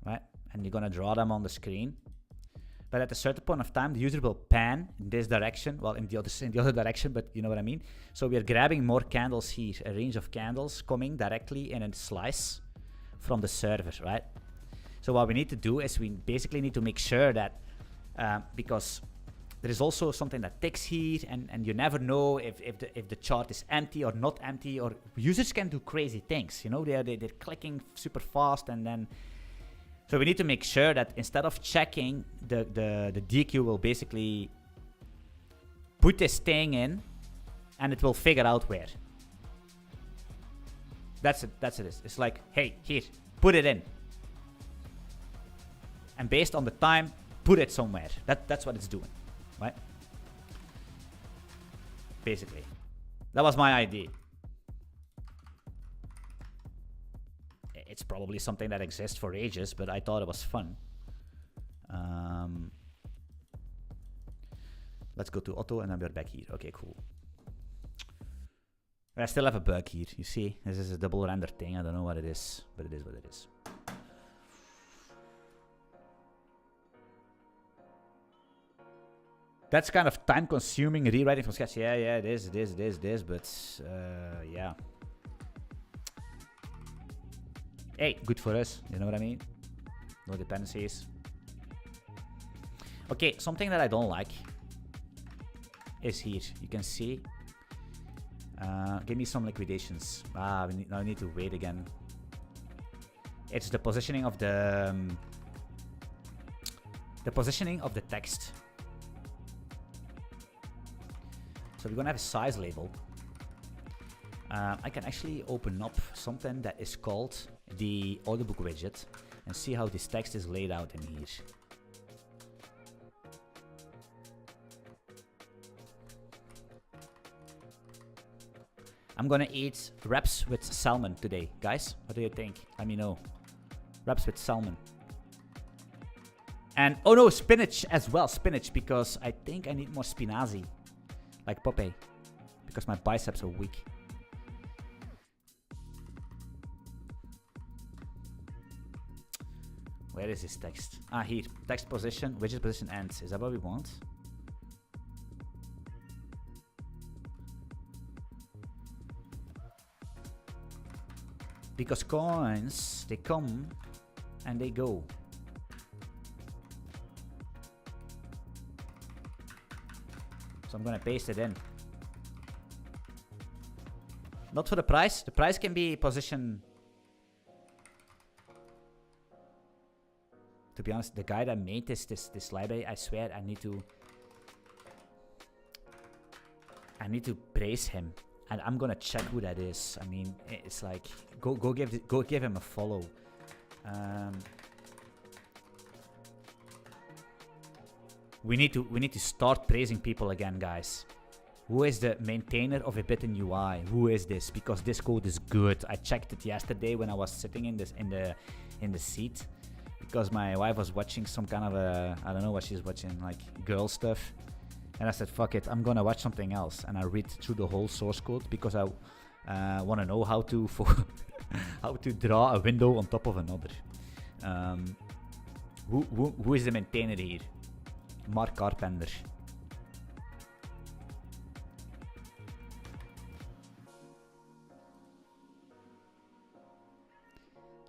right, and you're gonna draw them on the screen. But at a certain point of time, the user will pan in this direction, well, in the other direction, but you know what I mean. So we are grabbing more candles here, a range of candles coming directly in a slice from the server, right? So what we need to do is we basically need to make sure that, because there is also something that ticks here, and you never know if the chart is empty or not empty, or users can do crazy things, you know, they're clicking super fast, and then. So we need to make sure that instead of checking, the DQ will basically put this thing in, and it will figure out where. That's it. It's like, hey, here, put it in. And based on the time, put it somewhere. That's what it's doing, right? Basically. That was my idea. It's probably something that exists for ages, but I thought it was fun. Let's go to auto, and then we're back here. Okay, cool. I still have a bug here. You see, this is a double render thing. I don't know what it is, but it is what it is. That's kind of time-consuming rewriting from scratch. Yeah, it is, but yeah. Hey, good for us, you know what I mean? No dependencies. Okay, something that I don't like is here. You can see. Give me some liquidations. Now I need to wait again. It's the positioning of the text. So we're gonna have a size label. I can actually open up something that is called the audiobook widget and see how this text is laid out in here. I'm gonna eat wraps with salmon today, guys. What do you think? Let me know. Wraps with salmon. And, oh no, spinach as well. Spinach, because I think I need more spinazi. Like Popeye. Because my biceps are weak. Where is this text? Ah, here. Text position, widget position ends. Is that what we want? Because coins, they come and they go. So I'm gonna paste it in. Not for the price. The price can be position. To be honest, the guy that made this library, I swear I need to praise him. And I'm gonna check who that is. I mean, it's like go give him a follow. We need to start praising people again, guys. Who is the maintainer of a bit in UI? Who is this? Because this code is good. I checked it yesterday when I was sitting in the seat. Because my wife was watching some kind of a, I don't know what she's watching, like girl stuff. And I said, fuck it, I'm gonna watch something else. And I read through the whole source code because I want to know how to how to draw a window on top of another. Who is the maintainer here? Mark Carpenter.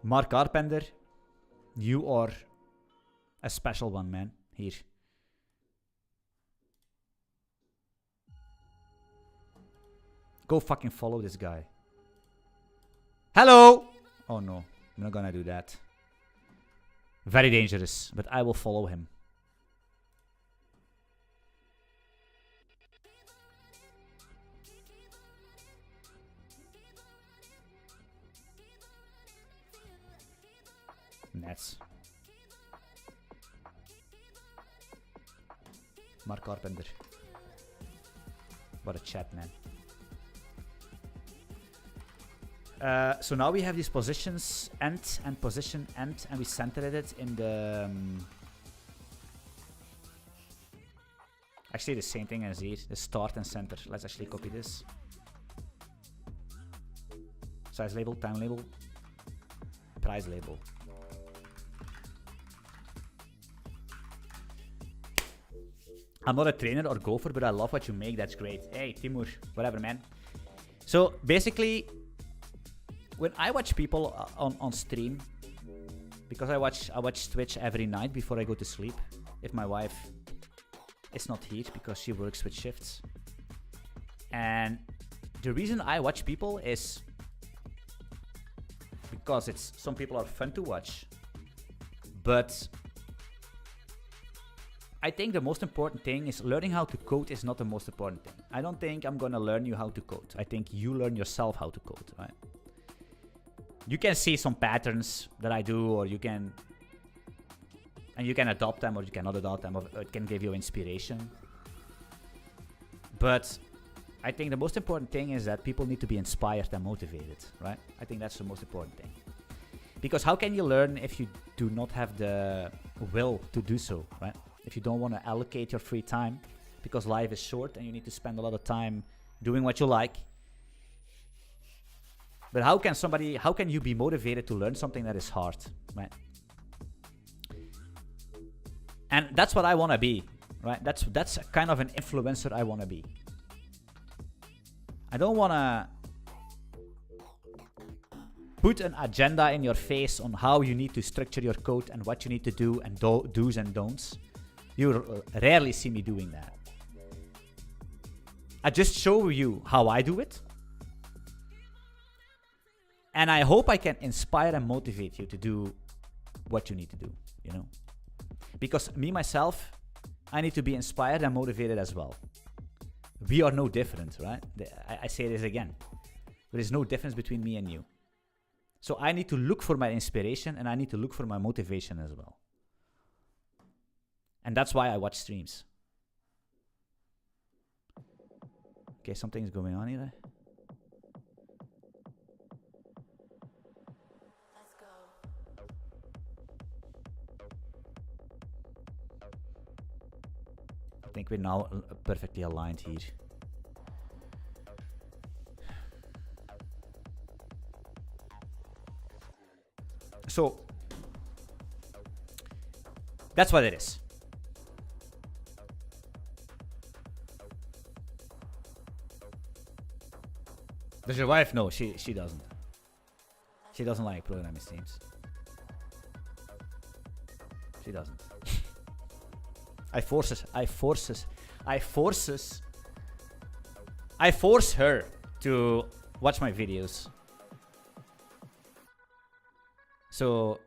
Mark Carpenter, you are a special one, man. Here. Go fucking follow this guy. Hello! Oh no, I'm not gonna do that. Very dangerous, but I will follow him. Nets. Mark Carpenter. What a chat, man. So now we have these positions end and position end, and we centered it in the actually the same thing as here, the start and center. Let's actually copy this. Size label, time label, price label. I'm not a trainer or gopher, but I love what you make. That's great. Hey, Timur, whatever, man. So basically, when I watch people on stream, because I watch Twitch every night before I go to sleep. If my wife is not here because she works with shifts, and the reason I watch people is because some people are fun to watch, but I think the most important thing is learning how to code is not the most important thing. I don't think I'm gonna learn you how to code. I think you learn yourself how to code, right? You can see some patterns that I do, or you can adopt them, or you cannot adopt them, or it can give you inspiration. But I think the most important thing is that people need to be inspired and motivated, right? I think that's the most important thing. Because how can you learn if you do not have the will to do so, right? If you don't want to allocate your free time, because life is short and you need to spend a lot of time doing what you like. But how can you be motivated to learn something that is hard, right? And that's what I want to be, right? That's kind of an influencer I want to be. I don't want to put an agenda in your face on how you need to structure your code and what you need to do and do's and don'ts. You rarely see me doing that. I just show you how I do it. And I hope I can inspire and motivate you to do what you need to do, you know? Because me, myself, I need to be inspired and motivated as well. We are no different, right? I say this again. There is no difference between me and you. So I need to look for my inspiration and I need to look for my motivation as well. And that's why I watch streams. Okay, something's going on here. I think we're now perfectly aligned here. So that's what it is. Does your wife know? She doesn't. She doesn't like programming streams. She doesn't. I force her to watch my videos. So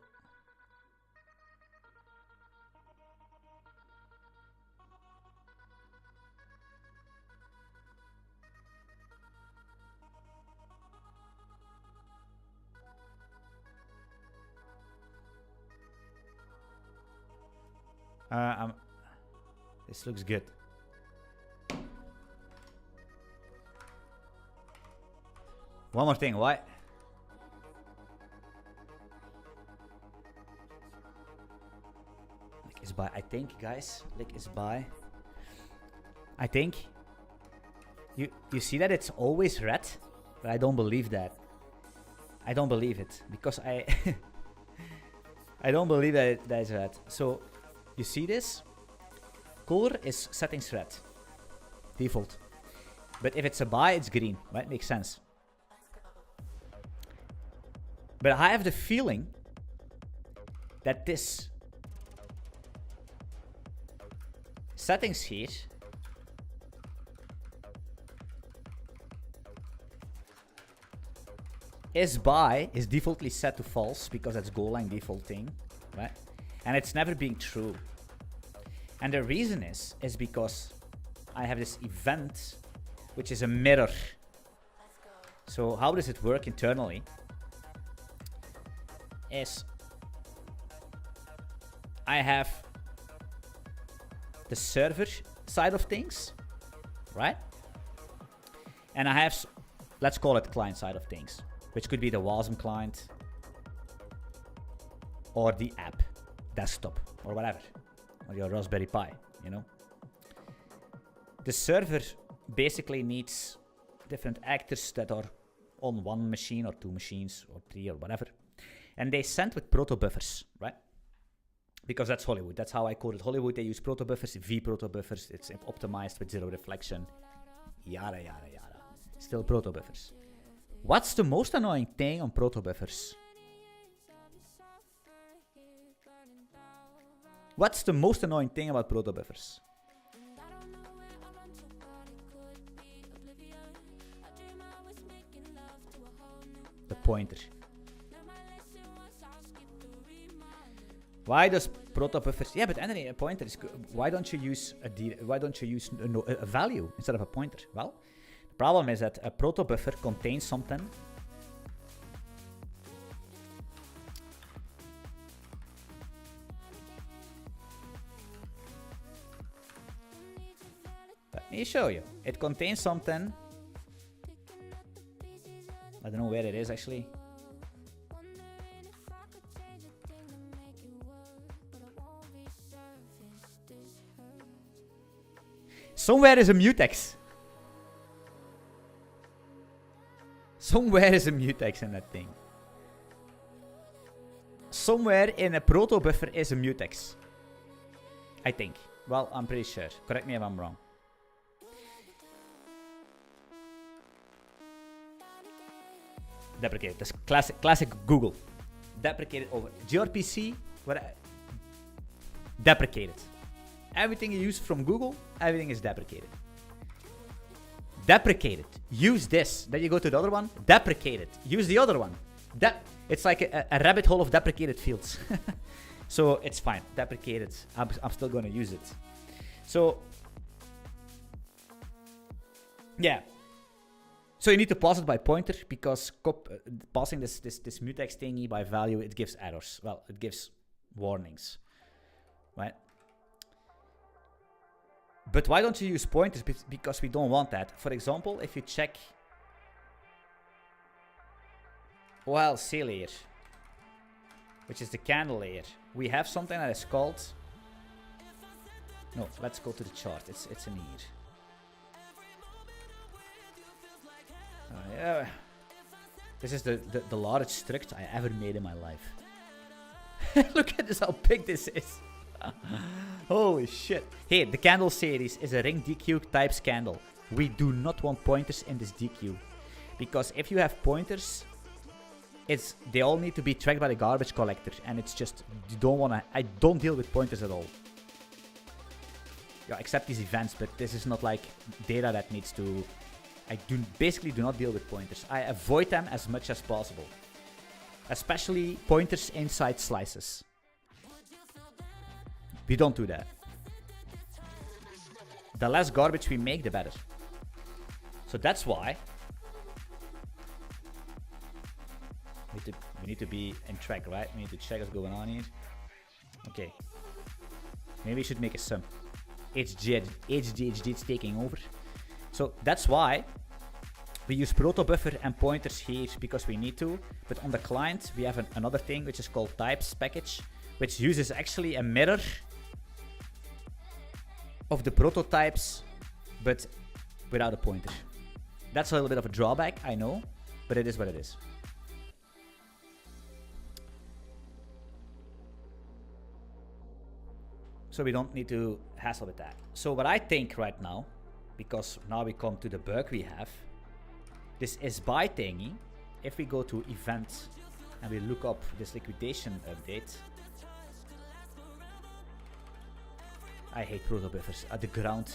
this looks good. One more thing, why? Lick is by, I think, guys. Lick is by. I think. You see that it's always red, but I don't believe that. I don't believe it because I I don't believe that that is red. So you see this? Color is settings red. Default. But if it's a buy, it's green. Right? Makes sense. But I have the feeling that this settings here is buy is defaultly set to false because that's goal line default thing, right? And it's never being true. And the reason is because I have this event which is a mirror. So how does it work internally? Is I have the server side of things, right? And I have, let's call it client side of things, which could be the Wasm client or the app desktop or whatever, or your Raspberry Pi, you know. The server basically needs different actors that are on one machine or two machines or three or whatever. And they send with proto buffers, right? Because that's Hollywood. That's how I coded Hollywood. They use proto buffers, V proto buffers. It's optimized with zero reflection. Yada, yada, yada. Still proto buffers. What's the most annoying thing on proto buffers? What's the most annoying thing about proto buffers? The pointer. Why does proto buffers? Yeah, but Anthony, a pointer is good. Why don't you use a value instead of a pointer? Well, the problem is that a proto buffer contains something. Let me show you. It contains something. I don't know where it is actually. Somewhere is a mutex. Somewhere is a mutex in that thing. Somewhere in a proto buffer is a mutex. I think. Well, I'm pretty sure. Correct me if I'm wrong. Deprecated. That's classic Google. Deprecated over. gRPC. What? Deprecated. Everything you use from Google, everything is deprecated. Deprecated. Use this. Then you go to the other one. Deprecated. Use the other one. It's like a rabbit hole of deprecated fields. So it's fine. Deprecated. I'm still going to use it. So yeah. So you need to pass it by pointer because passing this mutex thingy by value, it gives errors. Well, it gives warnings, right? But why don't you use pointers? Because we don't want that. For example, if you check OLC layer, which is the candle layer, we have something that is called No, let's go to the chart. It's in here. Yeah. This is the largest struct I ever made in my life. Look at this, how big this is. Holy shit. Hey, the candle series is a ring DQ types candle. We do not want pointers in this DQ. Because if you have pointers, they all need to be tracked by the garbage collector. And it's just, you don't want to, I don't deal with pointers at all. Yeah, except these events, but this is not like data that needs to, basically do not deal with pointers. I avoid them as much as possible. Especially pointers inside slices. We don't do that. The less garbage we make, the better. So that's why we need to be in track, right? We need to check what's going on here. Okay. Maybe we should make a sum. HDHD is taking over. So that's why we use proto buffer and pointers here because we need to. But on the client, we have another thing which is called types package, which uses actually a mirror of the prototypes, but without a pointer. That's a little bit of a drawback, I know, but it is what it is. So we don't need to hassle with that. So what I think right now, because now we come to the bug we have, this is by thingy. If we go to event and we look up this liquidation update, I hate proto buffers at the ground.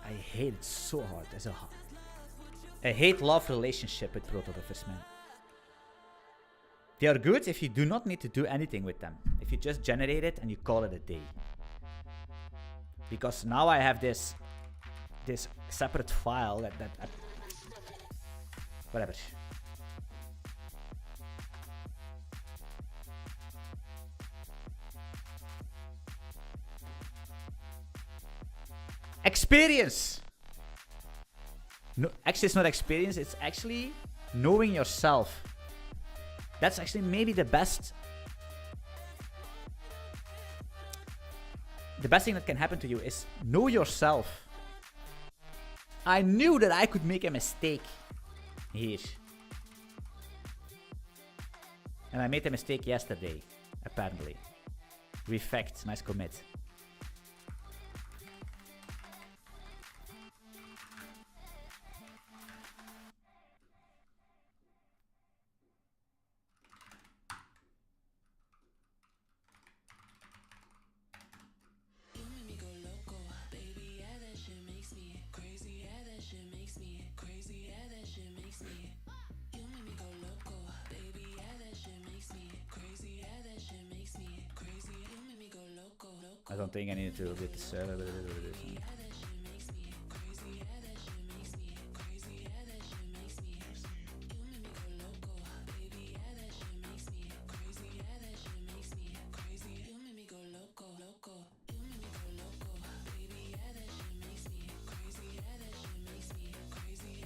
I hate it so hard. There's a hate-love relationship with proto buffers, man. They are good if you do not need to do anything with them. If you just generate it and you call it a day. Because now I have this separate file that whatever. Experience. No, actually it's not experience, it's actually knowing yourself. That's actually maybe the best thing that can happen to you is know yourself. I knew that I could make a mistake here. And I made a mistake yesterday, apparently. Refect, nice commit. I don't think I need to get the server.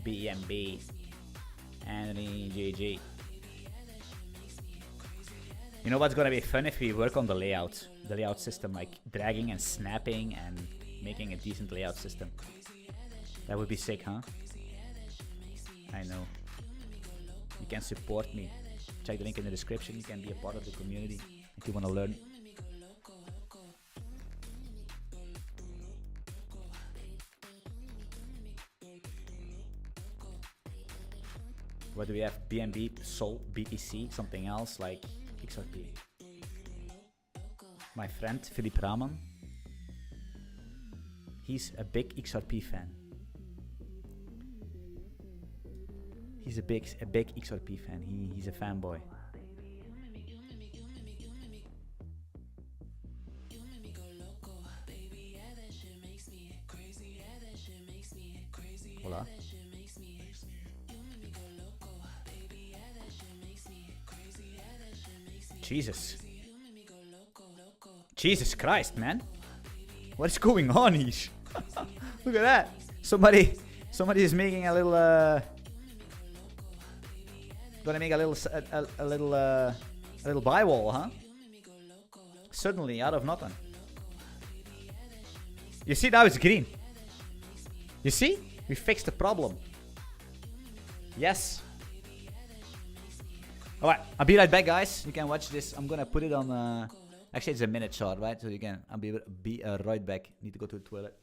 BMB, Anthony, JJ. You know what's gonna be fun if we work on the layout system, like dragging and snapping and making a decent layout system. That would be sick, huh? I know. You can support me. Check the link in the description. You can be a part of the community if you want to learn. What do we have? BNB, Sol, BTC, something else like XRP. My friend Philip Raman, he's a big XRP fan. He's a big XRP fan. He's a fanboy. Hola. Jesus Christ, man. What is going on here? Look at that. Somebody is making a little gonna make a little buy wall, huh? Suddenly out of nothing. You see, now it's green. You see? We fixed the problem. Yes. Alright, I'll be right back, guys. You can watch this. I'm gonna put it on... actually, it's a minute short, right? So you can... I'll be right back. Need to go to the toilet.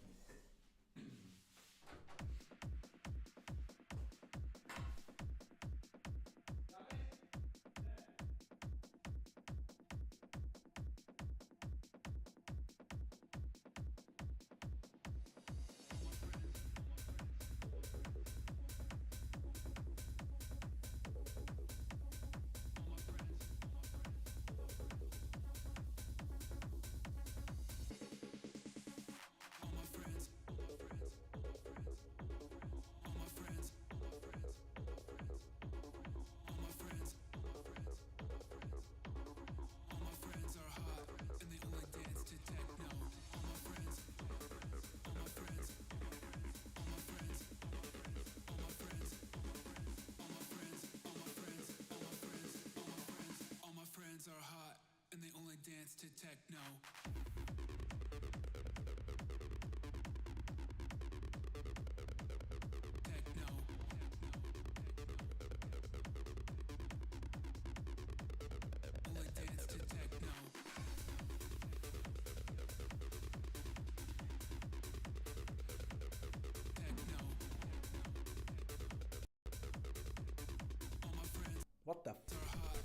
What the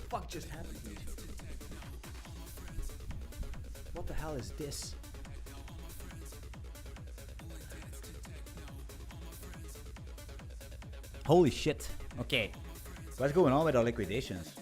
fuck just happened to me? What the hell is this? Holy shit. Okay. What's going on with our liquidations?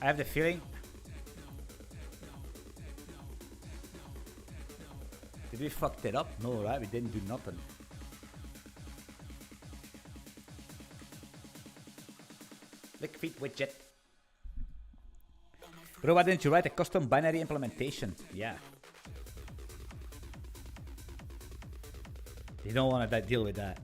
I have the feeling. Did we fuck that up? No, right? We didn't do nothing. Liquid widget. Bro, why didn't you write a custom binary implementation? Yeah. You don't want to deal with that.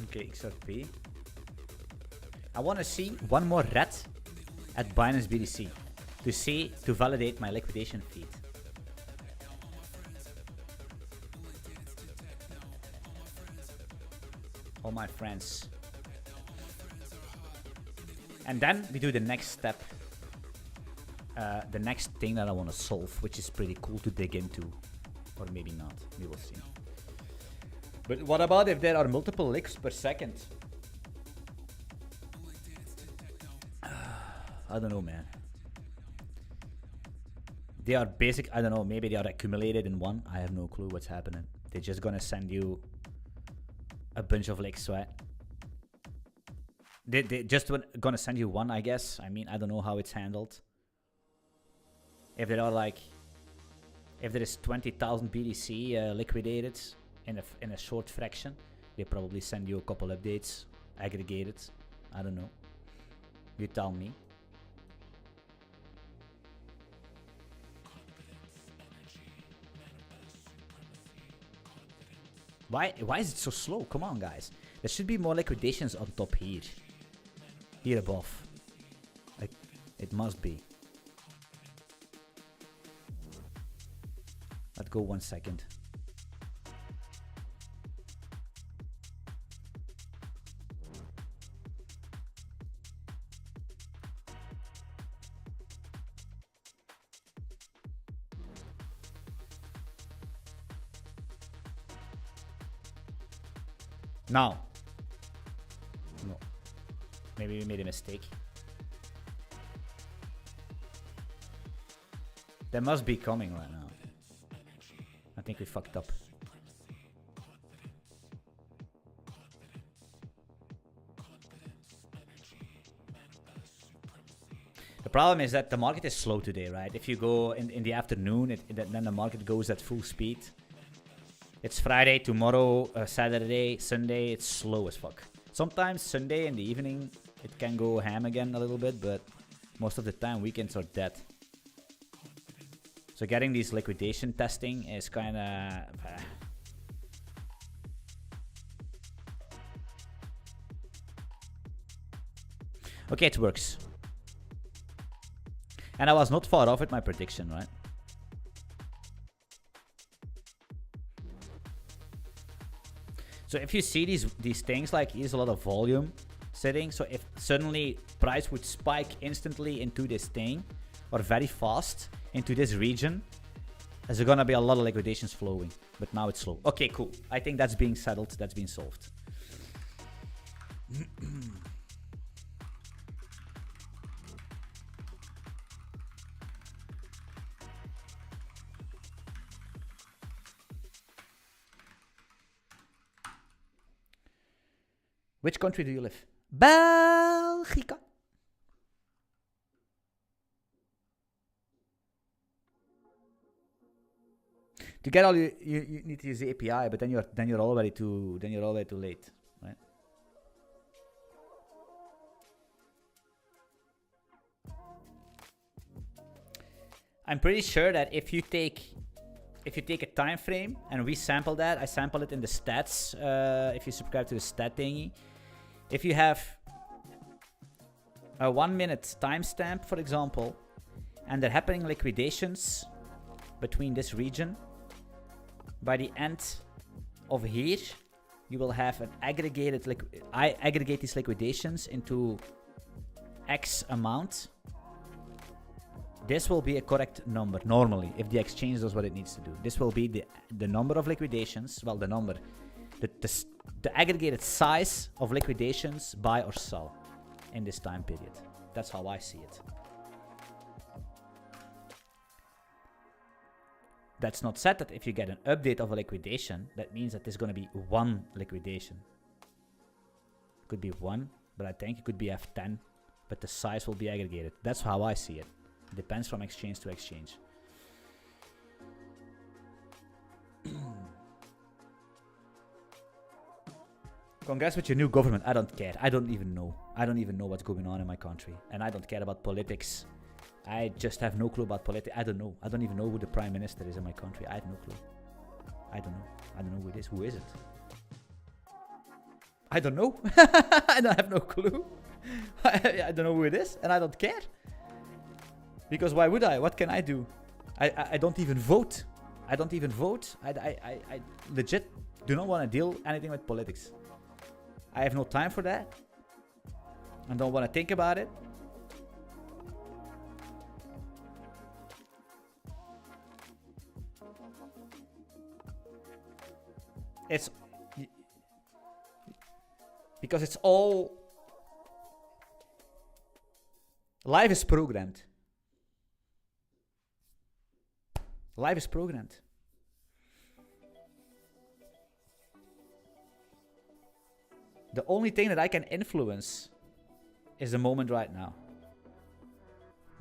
Okay, XRP. I want to see one more red at Binance BTC to validate my liquidation feed. All my friends. And then we do the next step. The next thing that I want to solve, which is pretty cool to dig into. Or maybe not. We will see. But what about if there are multiple licks per second? I don't know, man. They are basic. I don't know. Maybe they are accumulated in one. I have no clue what's happening. They're just gonna send you a bunch of licks, right? They just gonna send you one, I guess. I mean, I don't know how it's handled. If there are like, if there is 20,000 BTC liquidated in a short fraction, they probably send you a couple updates, aggregated. I don't know. You tell me. Why is it so slow? Come on, guys. There should be more liquidations on top here. Here above. Like, it must be. Let's go 1 second. Now. No. Maybe we made a mistake. They must be coming right now. I think we fucked up. The problem is that the market is slow today, right? If you go in the afternoon, then the market goes at full speed. It's Friday, tomorrow, Saturday, Sunday, it's slow as fuck. Sometimes Sunday in the evening, it can go ham again a little bit, but most of the time weekends are dead. So getting these liquidation testing is kind of... Okay, it works. And I was not far off with my prediction, right? So if you see these things, like here's a lot of volume sitting. So if suddenly price would spike instantly into this thing, or very fast into this region, there's gonna be a lot of liquidations flowing. But now it's slow. Okay, cool. I think that's being settled. That's been solved. Which country do you live? Belgica. To get all you need to use the API, but then you're already too late, right? I'm pretty sure that if you take a time frame and we sample that, I sample it in the stats. If you subscribe to the stat thingy, if you have a 1 minute timestamp, for example, and they're happening liquidations between this region, by the end of here, you will have an aggregated I aggregate these liquidations into X amount. This will be a correct number normally if the exchange does what it needs to do. This will be the number of liquidations. Well, the aggregated size of liquidations buy or sell in this time period. That's how I see it. That's not said that if you get an update of a liquidation, that means that there's going to be one liquidation. It could be one, but I think it could be F10, but the size will be aggregated. That's how I see it. It depends from exchange to exchange. Congrats with your new government. I don't care. I don't even know. I don't even know what's going on in my country. And I don't care about politics. I just have no clue about politics. I don't know. I don't even know who the prime minister is in my country. I have no clue. I don't know. I don't know who it is. Who is it? I don't know. I don't have no clue. I don't know who it is. And I don't care. Because why would I? What can I do? I don't even vote. I don't even vote. I legit do not want to deal anything with politics. I have no time for that. I don't want to think about it. It's because it's all life is programmed. Life is programmed. The only thing that I can influence is the moment right now.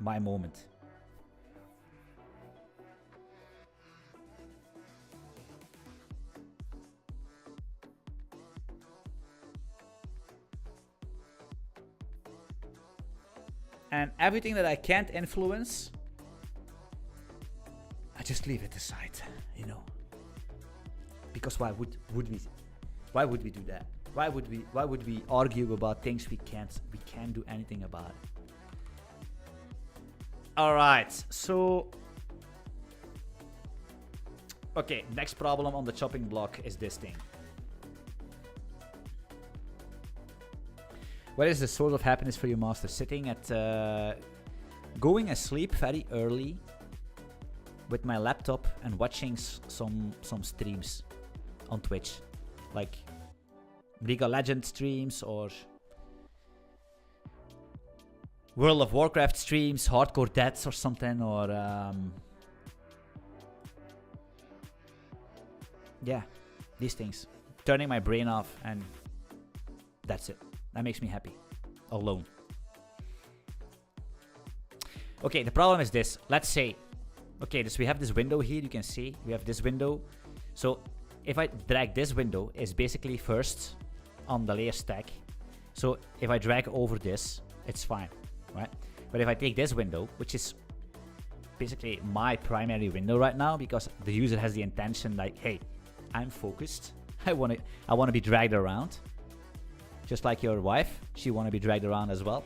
My moment. And everything that I can't influence, I just leave it aside, you know. Because why would we do that? Why would we argue about things we can't do anything about it? All right, so okay, next problem on the chopping block is this thing. What is the source of happiness for you, master? Sitting at going asleep very early with my laptop and watching some streams on Twitch, like League of Legends streams or World of Warcraft streams, Hardcore Deaths or something, or yeah, these things. Turning my brain off, and that's it. That makes me happy. Alone. Okay, the problem is this. Let's say, okay, we have this window here. You can see we have this window. So if I drag this window, is basically first on the layer stack. So if I drag over this, it's fine, right? But if I take this window, which is basically my primary window right now, because the user has the intention like, hey, I'm focused. I want to be dragged around. Just like your wife, she want to be dragged around as well.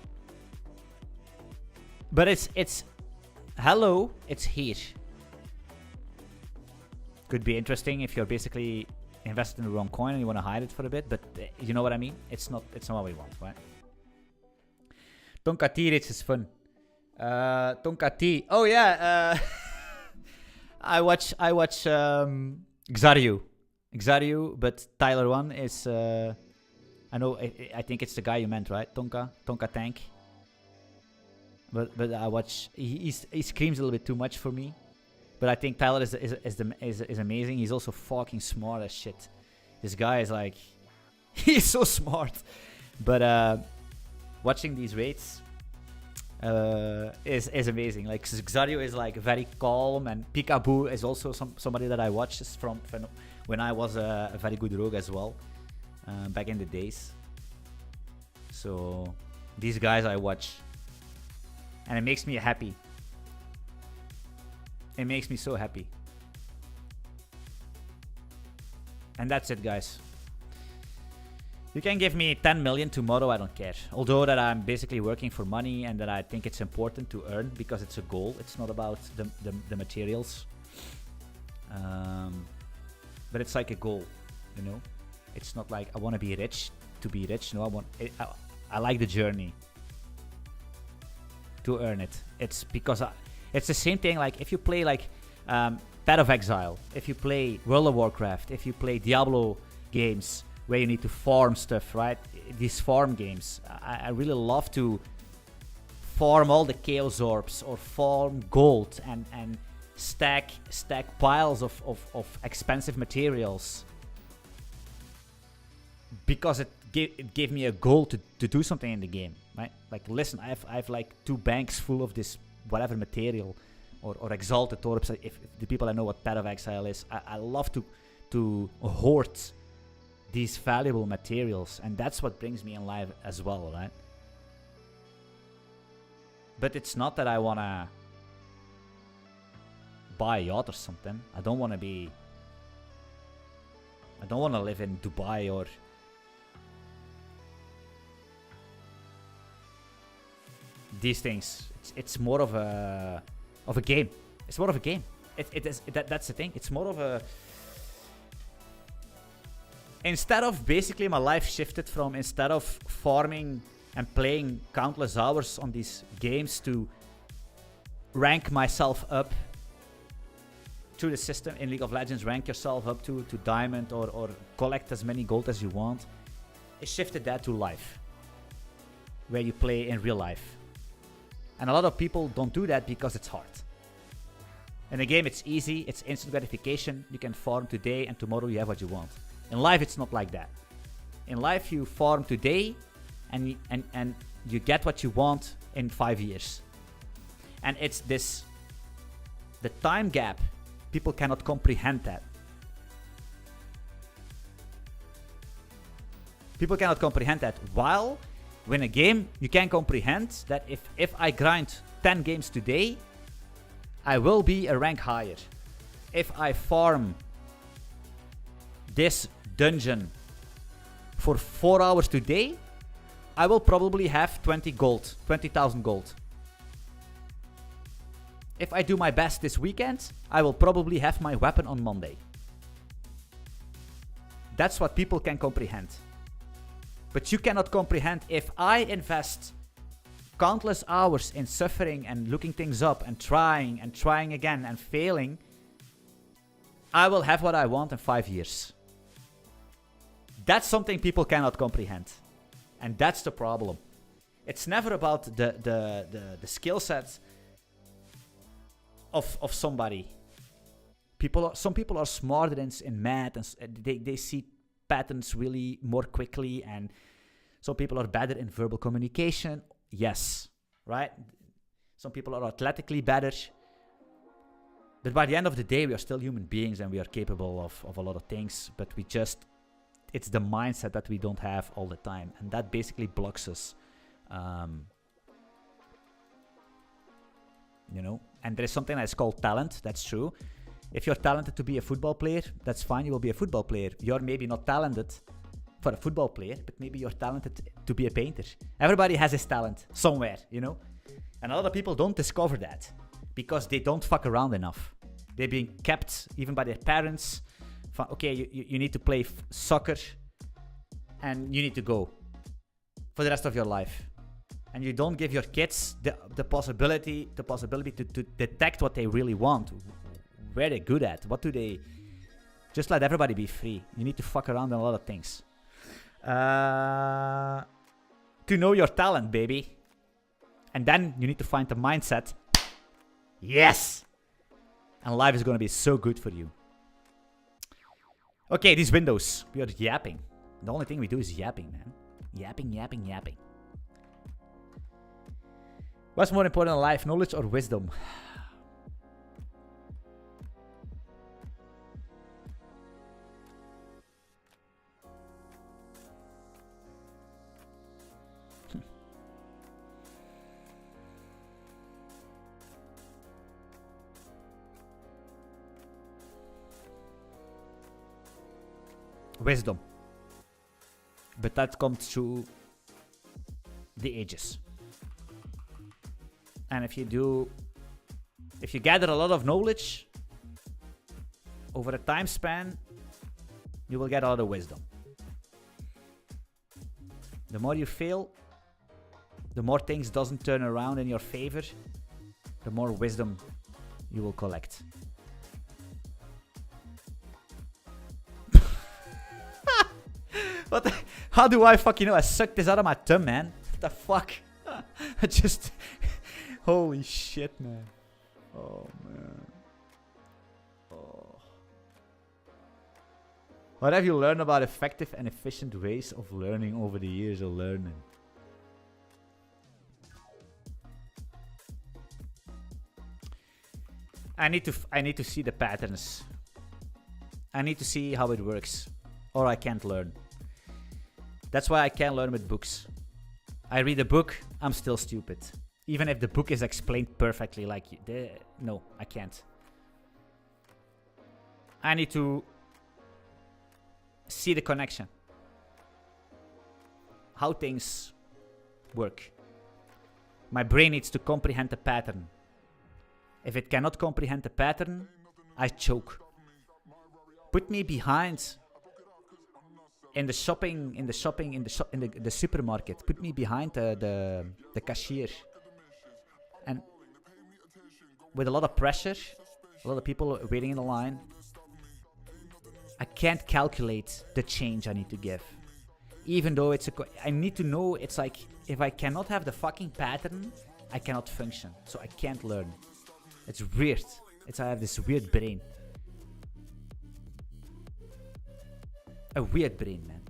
But it's hello, it's here. Could be interesting if you're basically invested in the wrong coin and you want to hide it for a bit, but you know what I mean? It's not what we want, right? Tonka T Rich is fun. Tonka T. Oh yeah, I watch Xariu, but Tyler 1 is I think it's the guy you meant, right? Tonka Tank. But I watch. He screams a little bit too much for me. But I think Tyler is amazing. He's also fucking smart as shit. This guy is like, he's so smart. But watching these raids is amazing. Like Xariu is like very calm, and Peekaboo is also somebody that I watched from when I was a very good rogue as well, back in the days. So these guys I watch. And it makes me happy. It makes me so happy. And that's it, guys. You can give me 10 million tomorrow, I don't care. Although that I'm basically working for money and that I think it's important to earn because it's a goal. It's not about the materials. But it's like a goal, you know? It's not like I want to be rich to be rich. No, I like the journey to earn it. It's because it's the same thing. Like if you play like Path of Exile, if you play World of Warcraft, if you play Diablo games where you need to farm stuff, right? These farm games, I really love to farm all the Chaos Orbs or farm gold and stack piles of expensive materials because it gave me a goal to do something in the game, right? Like, listen, I have like 2 banks full of this whatever material or exalted orbs. If the people that know what Path of Exile is, I love to hoard these valuable materials, and that's what brings me in life as well, right? But it's not that I wanna buy a yacht or something. I don't wanna live in Dubai or these things. It's more of a game. It's more of a game. That's the thing. It's more of a. Instead of basically my life shifted from instead of farming and playing countless hours on these games to rank myself up through the system in League of Legends, rank yourself up to diamond or collect as many gold as you want. It shifted that to life, where you play in real life. And a lot of people don't do that because it's hard. In the game, it's easy. It's instant gratification. You can farm today and tomorrow you have what you want. In life, it's not like that. In life, you farm today and you get what you want in 5 years. And it's the time gap. People cannot comprehend that. People cannot comprehend that. While when a game, you can comprehend that if I grind 10 games today, I will be a rank higher. If I farm this dungeon for 4 hours today, I will probably have 20,000 gold. If I do my best this weekend, I will probably have my weapon on Monday. That's what people can comprehend. But you cannot comprehend if I invest countless hours in suffering and looking things up and trying again and failing, I will have what I want in 5 years. That's something people cannot comprehend. And that's the problem. It's never about the skill set of somebody. Some people are smarter in math and they see patterns really more quickly, and some people are better in verbal communication. Yes, right? Some people are athletically better. But by the end of the day, we are still human beings and we are capable of a lot of things. But we just, it's the mindset that we don't have all the time. And that basically blocks us. You know, and there is something that's called talent. That's true. If you're talented to be a football player, that's fine. You will be a football player. You're maybe not talented for a football player, but maybe you're talented to be a painter. Everybody has his talent somewhere, you know? And a lot of people don't discover that because they don't fuck around enough. They're being kept even by their parents. Okay, you need to play soccer and you need to go for the rest of your life. And you don't give your kids the possibility to detect what they really want, where they're good at, what do they... Just let everybody be free. You need to fuck around on a lot of things. To know your talent, baby. And then you need to find the mindset. Yes! And life is going to be so good for you. Okay, these windows. We are yapping. The only thing we do is yapping, man. Yapping, yapping, yapping. What's more important in life, knowledge or wisdom? Wisdom. But that comes through the ages. And if you gather a lot of knowledge over a time span, you will get a lot of wisdom. The more you fail, the more things doesn't turn around in your favor, the more wisdom you will collect. What the, how do I fucking know? I sucked this out of my thumb, man. What the fuck? I just... Holy shit, man. Oh, man. Oh. What have you learned about effective and efficient ways of learning over the years of learning? I need to see the patterns. I need to see how it works. Or I can't learn. That's why I can't learn with books. I read a book, I'm still stupid. Even if the book is explained perfectly, like, no, I can't. I need to see the connection. How things work. My brain needs to comprehend the pattern. If it cannot comprehend the pattern, I choke. Put me behind in the supermarket. Put me behind the cashier. And with a lot of pressure, a lot of people waiting in the line, I can't calculate the change I need to give. Even though I need to know, it's like, if I cannot have the fucking pattern, I cannot function. So I can't learn. It's weird. I have this weird brain. A weird brain, man.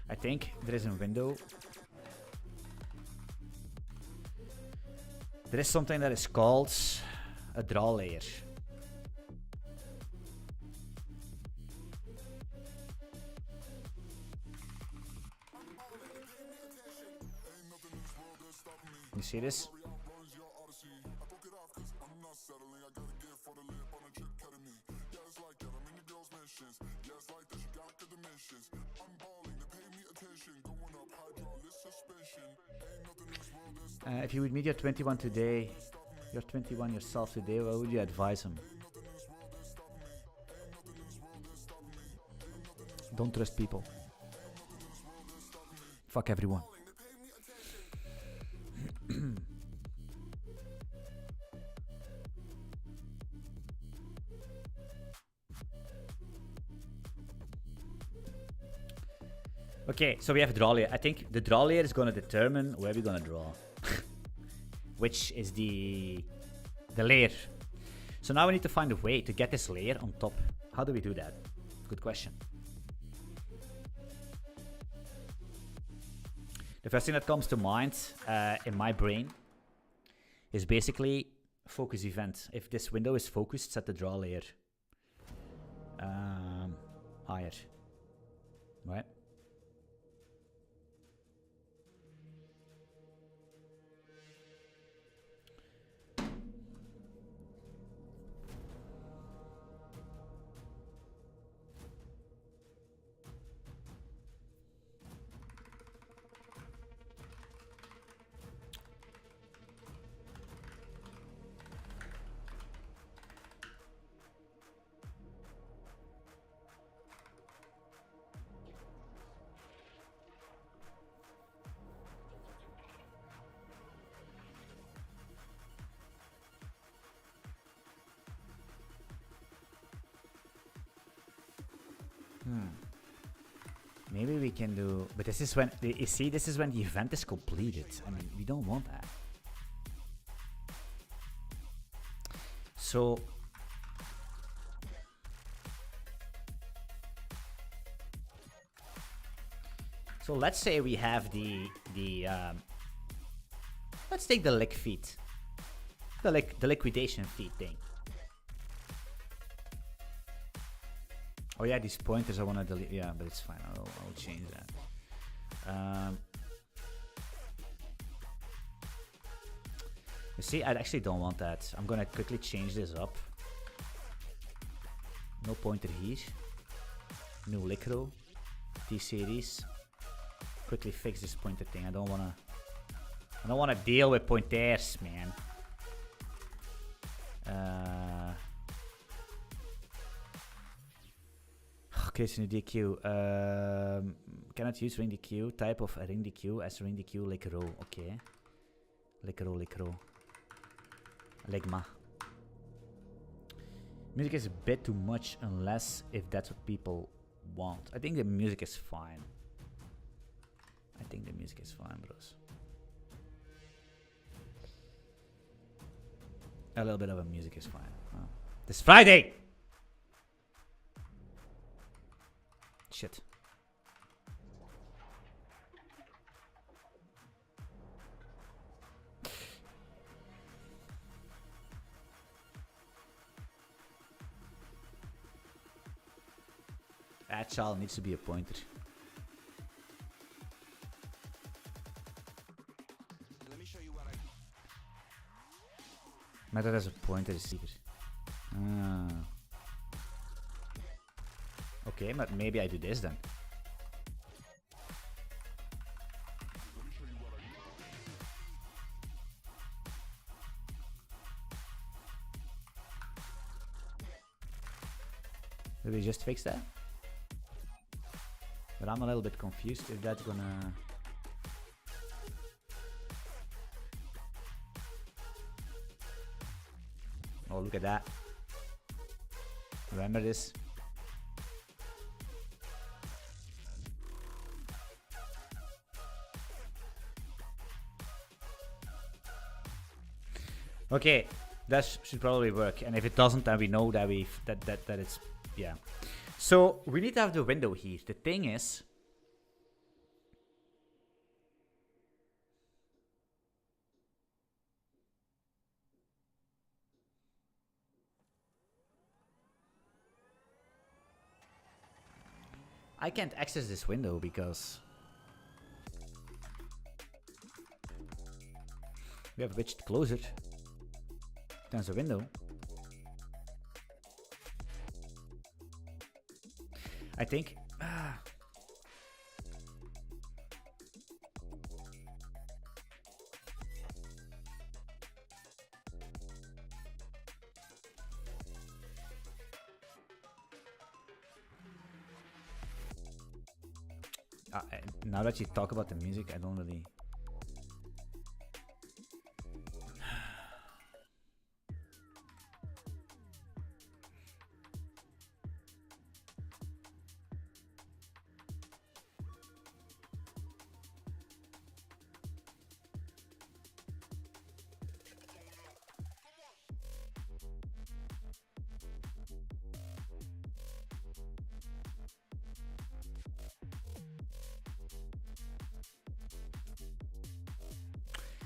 I think there is a window. There is something that is called a draw layer. You see this? If you would meet your 21 today, your 21 yourself today, what would you advise him? Don't trust people. Fuck everyone. Okay, so we have a draw layer. I think the draw layer is going to determine where we're going to draw. Which is the layer. So now we need to find a way to get this layer on top. How do we do that? Good question. The first thing that comes to mind in my brain is basically focus event. If this window is focused, set the draw layer higher, right? Maybe we can do, but this is when, you see, this is when the event is completed. I mean, we don't want that. So let's say we have the let's take the lick feed, the liquidation feed thing. Oh yeah, these pointers I want to delete. Yeah, but it's fine. I'll change that. You see, I actually don't want that. I'm gonna quickly change this up. No pointer here. New Liquidation. T-series. Quickly fix this pointer thing. I don't wanna deal with pointers, man. Okay, so new DQ. Cannot use ring DQ. Type of ring DQ as ring DQ Liquidation. Okay. Liquidation. Ligma. Music is a bit too much unless if that's what people want. I think the music is fine. Bros. A little bit of a music is fine. Oh. This Friday! Shit. That child needs to be a pointer. Let me show you what Method as a pointer receiver. Okay, but maybe I do this then. Did we just fix that? But I'm a little bit confused if that's gonna... Oh, look at that. Remember this? Okay, that should probably work. And if it doesn't, then we know that that it's... Yeah. So we need to have the window here. The thing is, I can't access this window because we have a widget closer. There's a window. I think. Now that you talk about the music, I don't really...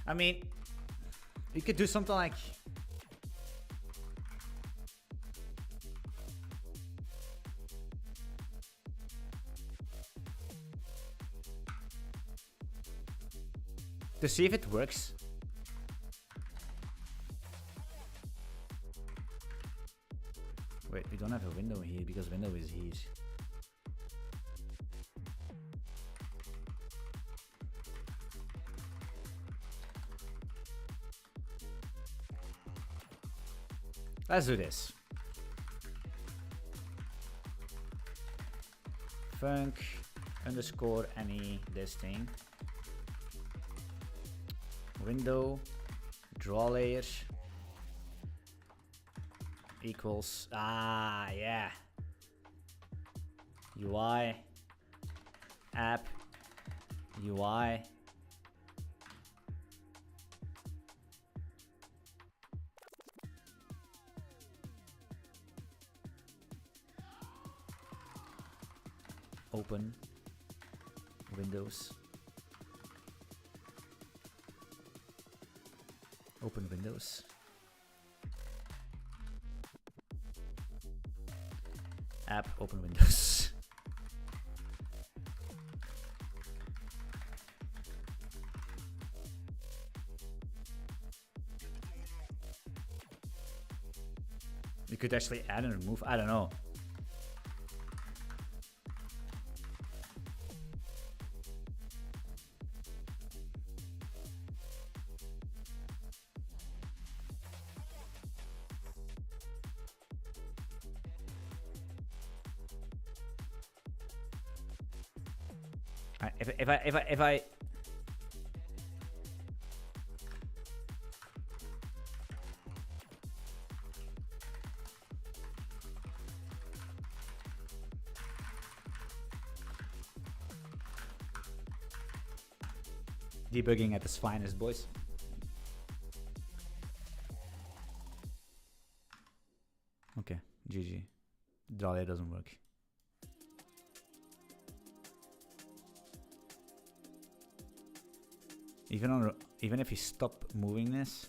I mean, you could do something like... to see if it works. Wait, we don't have a window here because window is here. Let's do this. Func underscore any this thing. Window draw layer equals yeah, UI app UI open Windows. Open Windows. App, open Windows. You could actually add and remove, I don't know. If I debugging at its finest, boys. Okay, GG. Draw doesn't work. Even if you stop moving this,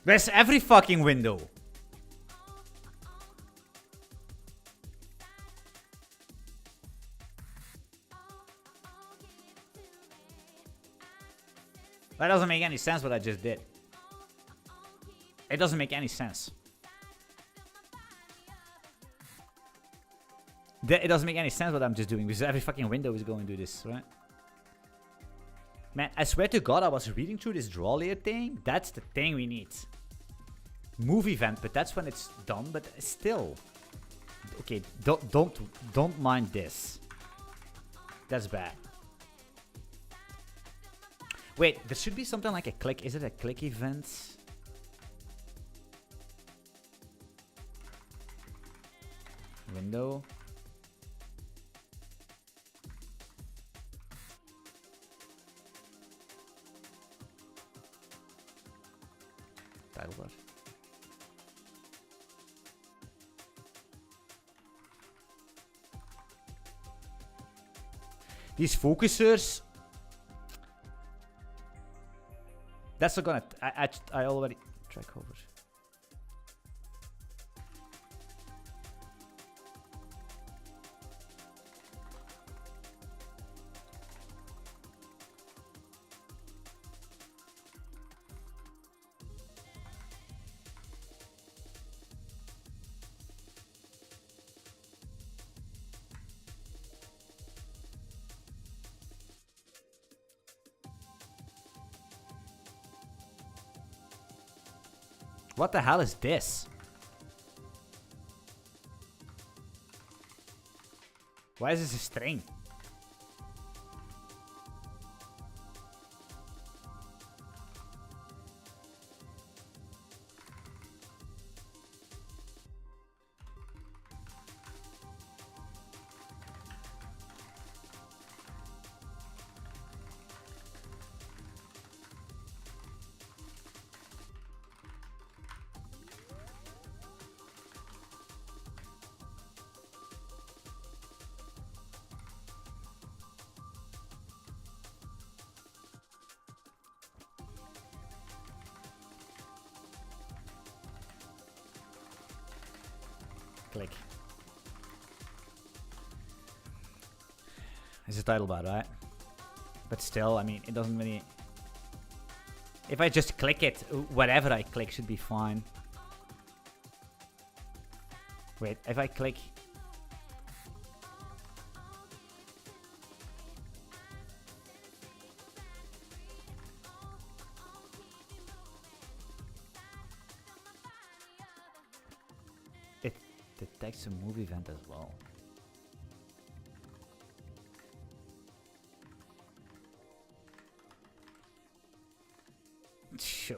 where's every fucking window? That doesn't make any sense what I just did. It doesn't make any sense. It doesn't make any sense what I'm just doing because every fucking window is going to do this, right? Man, I swear to God, I was reading through this draw layer thing. That's the thing we need. Move event, but that's when it's done. But still, okay. Don't mind this. That's bad. Wait, there should be something like a click. Is it a click event? Window. Title bar. These focusers. That's not gonna. I already track over. What the hell is this? Why is this a string? Click. It's a title bar, right? But still, I mean, it doesn't really... If I just click it, whatever I click should be fine. Wait, if I click... It detects a move event as well. Sure.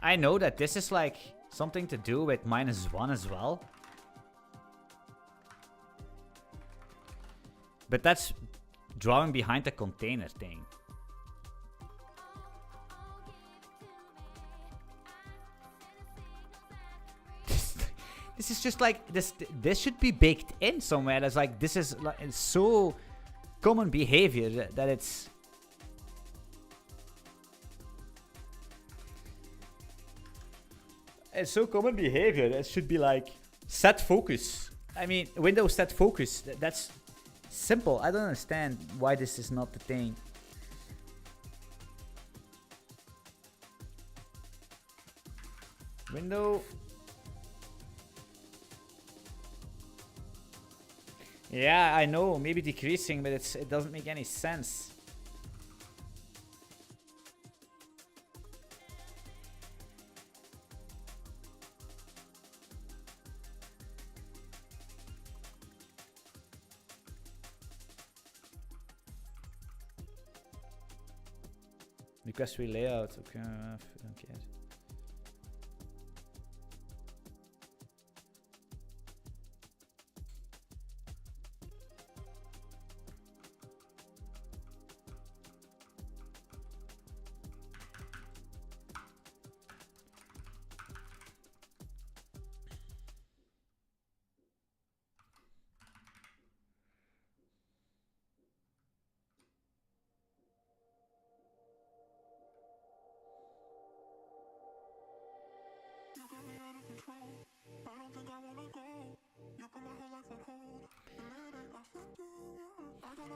I know that this is like something to do with -1 as well. But that's drawing behind the container thing. This is just like this should be baked in somewhere. That's like this is like it's so common behavior that it's so common behavior. It should be like set focus. I mean, Windows set focus. That's simple. I don't understand why this is not the thing. Window. Yeah, I know. Maybe decreasing, but it doesn't make any sense. Request free layout. Okay, I don't care.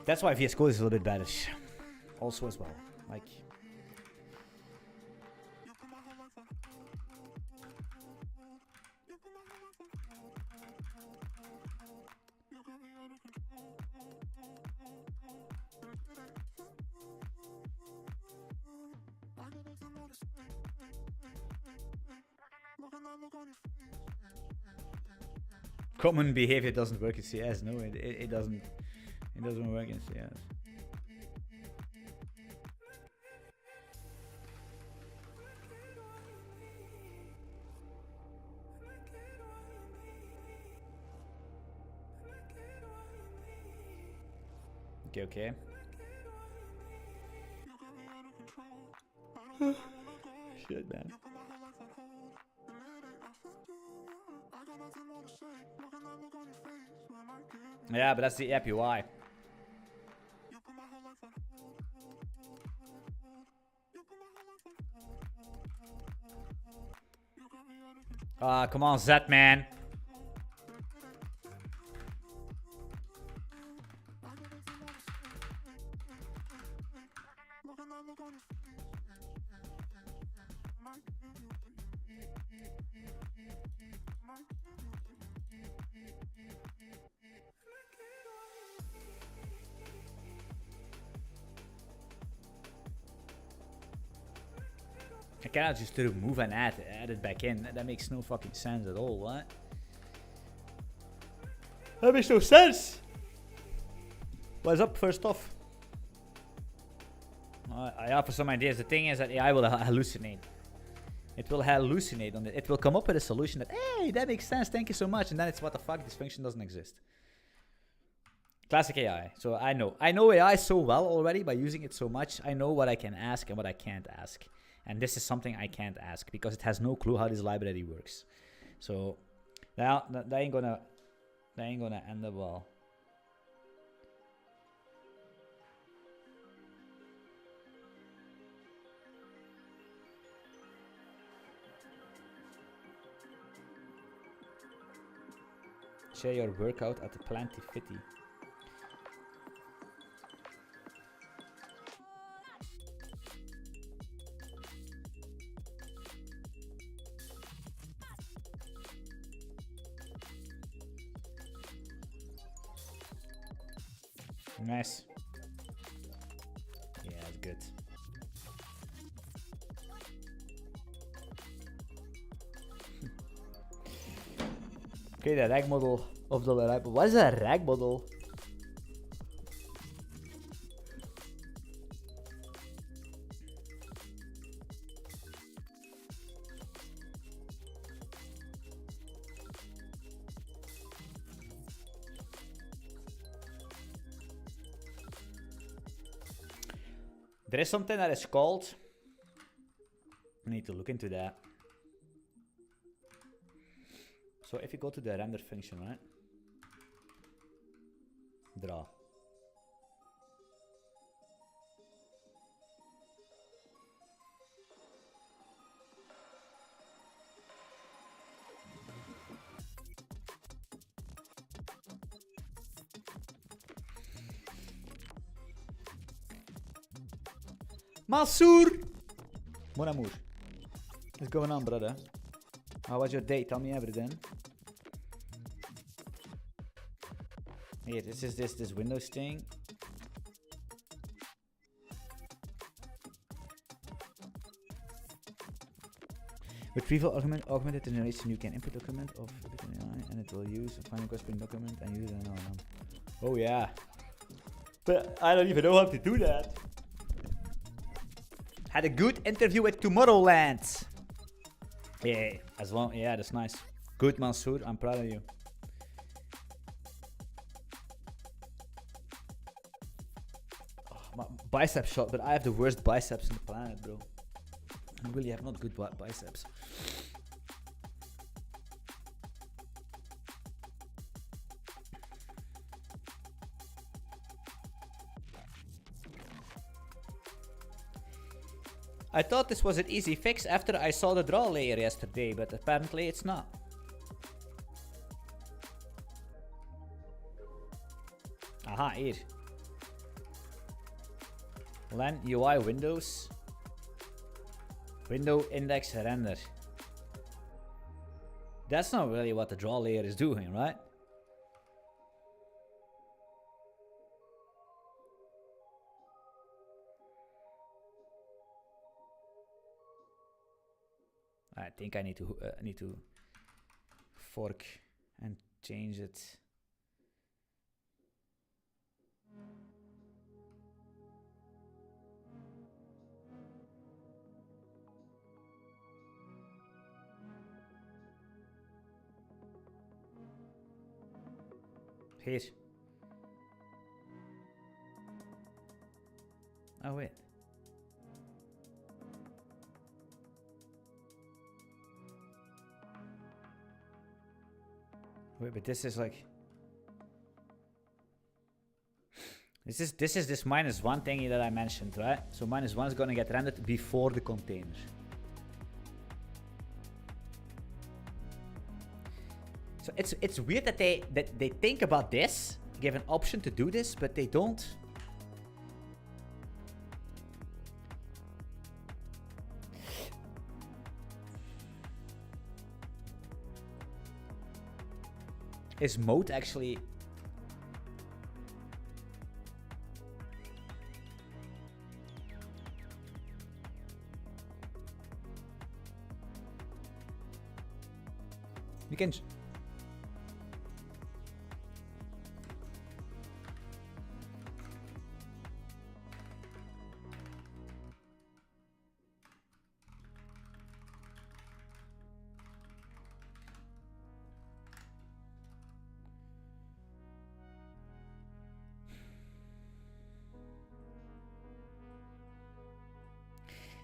That's why VS Code is a little bit better. Also as well. Like common behavior doesn't work in CS. No, it doesn't. It doesn't work in CS. Okay. Shit, man. Yeah, but that's the app UI. Ah, come on, Zet, man. cannot just remove and add it back in. That makes no fucking sense at all, what? That makes no sense! What's up, first off? I offer some ideas. The thing is that AI will hallucinate. It will hallucinate on it. It will come up with a solution that, hey, that makes sense, thank you so much. And then it's, what the fuck, this function doesn't exist. Classic AI. So I know AI so well already by using it so much. I know what I can ask and what I can't ask. And this is something I can't ask because it has no clue how this library works. So that ain't gonna end up well. Share your workout at the Planty Fitty. Nice. Yeah, that's good. Okay, the rag model of the rag. What is a rag model? There is something that is called, I need to look into that. So if you go to the render function, right? Draw. Mansour! Mon amour. What's going on, brother? How was your day? Tell me everything. Here, this is this Windows thing. With preview augmented generation, you can input document of AI and it will use a final corresponding document and use it. Oh yeah. But I don't even know how to do that. Had a good interview with Tomorrowland. Yeah, yeah, that's nice. Good, Mansour. I'm proud of you. Oh, my bicep shot, but I have the worst biceps on the planet, bro. I really have not good biceps. I thought this was an easy fix after I saw the draw layer yesterday, but apparently it's not. Aha, here. Len UI Windows. Window index render. That's not really what the draw layer is doing, right? I think I need to fork and change it. Here. Oh wait. Wait, but this is like this is this -1 thingy that I mentioned, right? So -1 is gonna get rendered before the container. So it's weird that they think about this, give an option to do this, but they don't. Is mode actually... You can.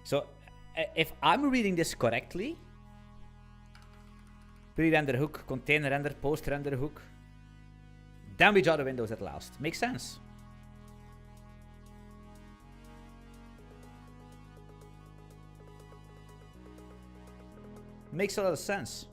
So, if I'm reading this correctly, pre-render hook, container render, post-render hook, then we draw the windows at last. Makes sense. Makes a lot of sense.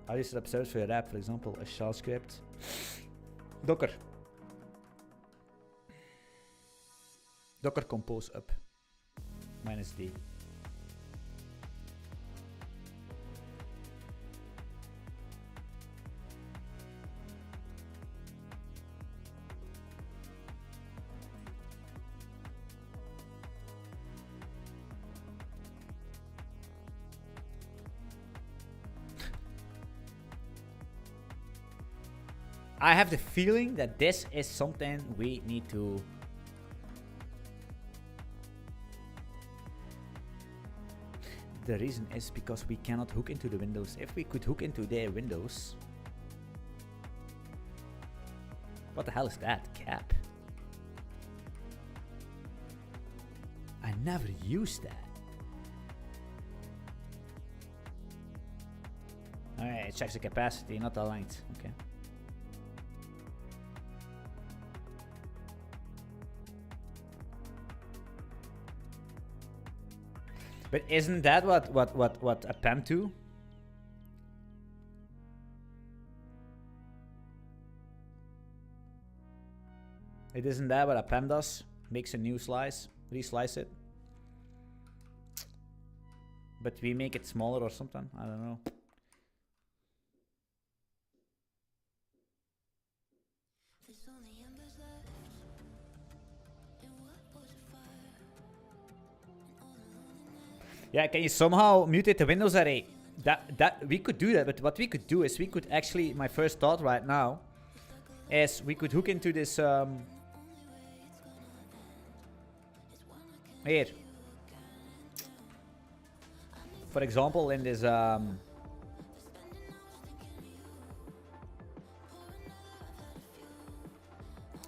How do you set up service for your app, for example, a shell script? Docker. Docker compose up. -d. I have the feeling that this is something we need to the reason is because we cannot hook into the windows. If we could hook into their windows, what the hell is that? Cap. I never used that. Alright, it checks the capacity, not the length. Okay. But isn't that what append to? It isn't that what append does? Makes a new slice, reslice it. But we make it smaller or something. I don't know. Yeah, can you somehow mutate the Windows array? That we could do that, but what we could do is we could actually, my first thought right now is we could hook into this here. For example, in this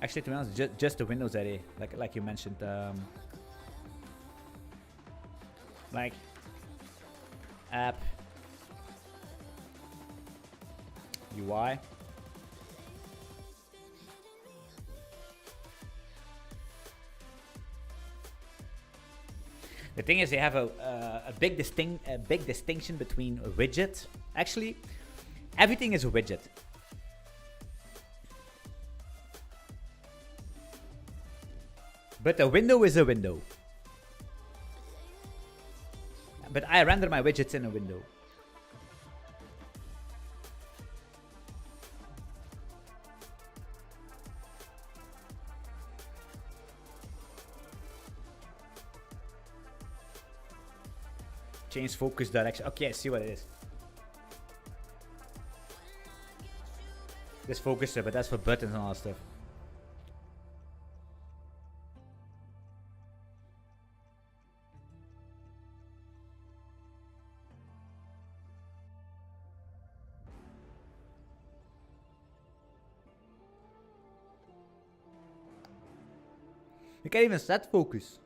actually, to be honest, just the Windows array, like you mentioned, like app UI. The thing is, they have a big distinction between a widget. Actually, everything is a widget. But a window is a window. But I render my widgets in a window. Change focus direction. Okay, I see what it is. This focuser, but that's for buttons and all that stuff. You can't even set focus.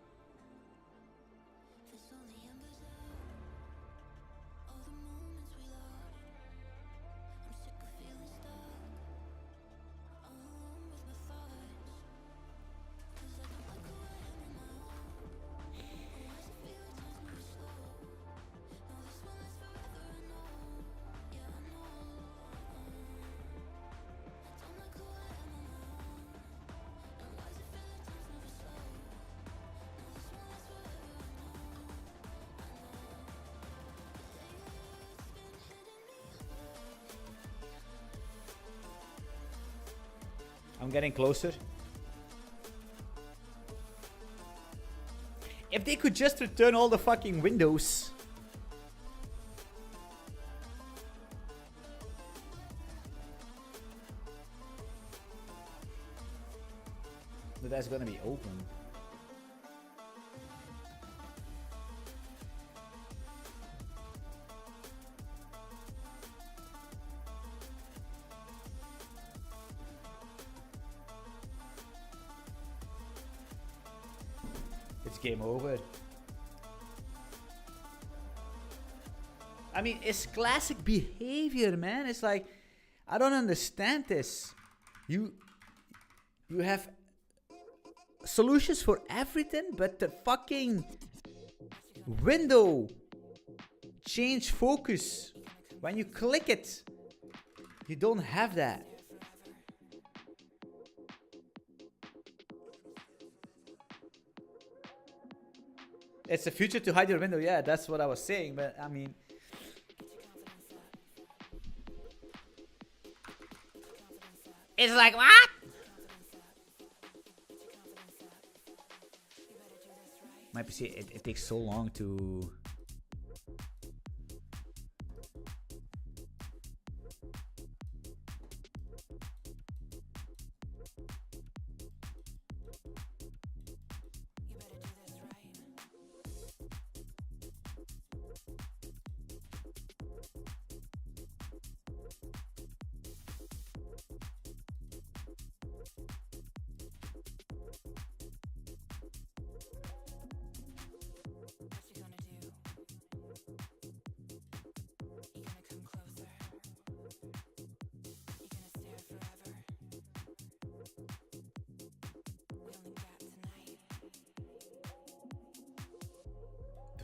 I'm getting closer. If they could just return all the fucking windows. But that's gonna be open. It's game over. I mean, it's classic behavior, man. It's like, I don't understand this. You have solutions for everything, but the fucking window change focus, when you click it, you don't have that. It's the future to hide your window. Yeah, that's what I was saying. But I mean, it's like, what? My PC, it takes so long to...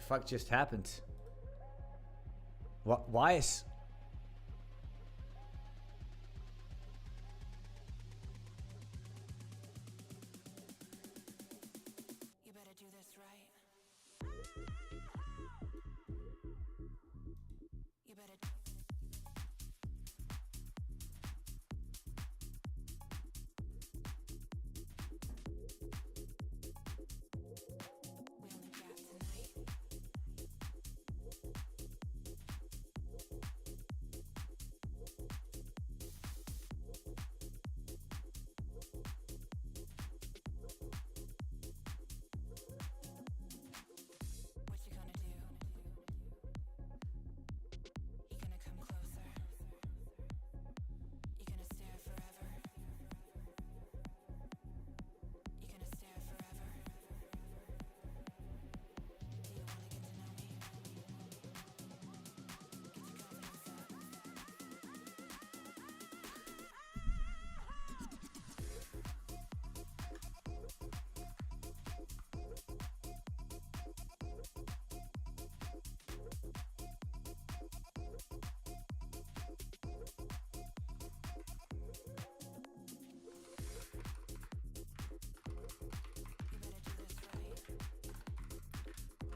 Fuck just happened? What? Why is... You better do this right. You better...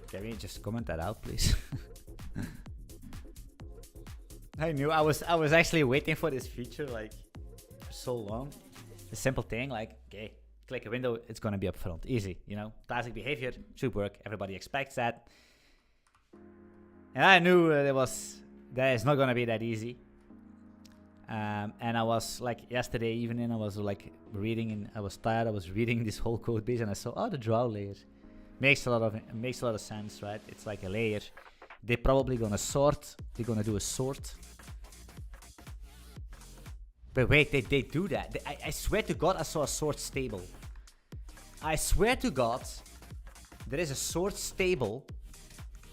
Can we just comment that out, please? I knew I was actually waiting for this feature like for so long. A simple thing like, okay, click a window, it's gonna be up front. Easy, you know, classic behavior, should work. Everybody expects that. And I knew that is not gonna be that easy. And I was like yesterday evening, I was like reading, and I was tired. I was reading this whole code base, and I saw, oh, the draw layer makes a lot of sense, right? It's like a layer. They're probably gonna sort. They're gonna do a sort. But wait, they do that. I swear to God, I saw a sort stable. I swear to God, there is a sort stable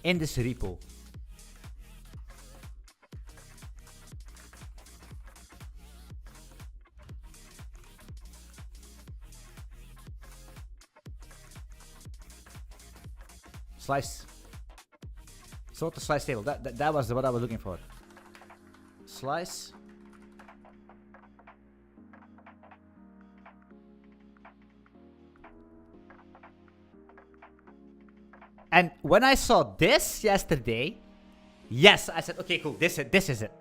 in this repo. Slice. Sort the slice table. That was what I was looking for. Slice. And when I saw this yesterday, yes, I said, okay, cool. This is it.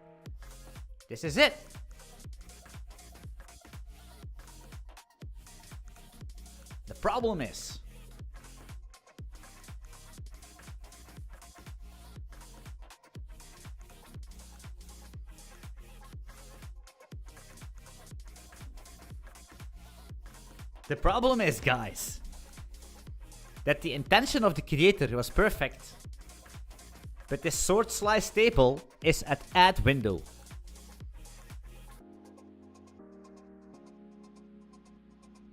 This is it. The problem is, The problem is, guys, that the intention of the creator was perfect. But this sort slice table is at add window.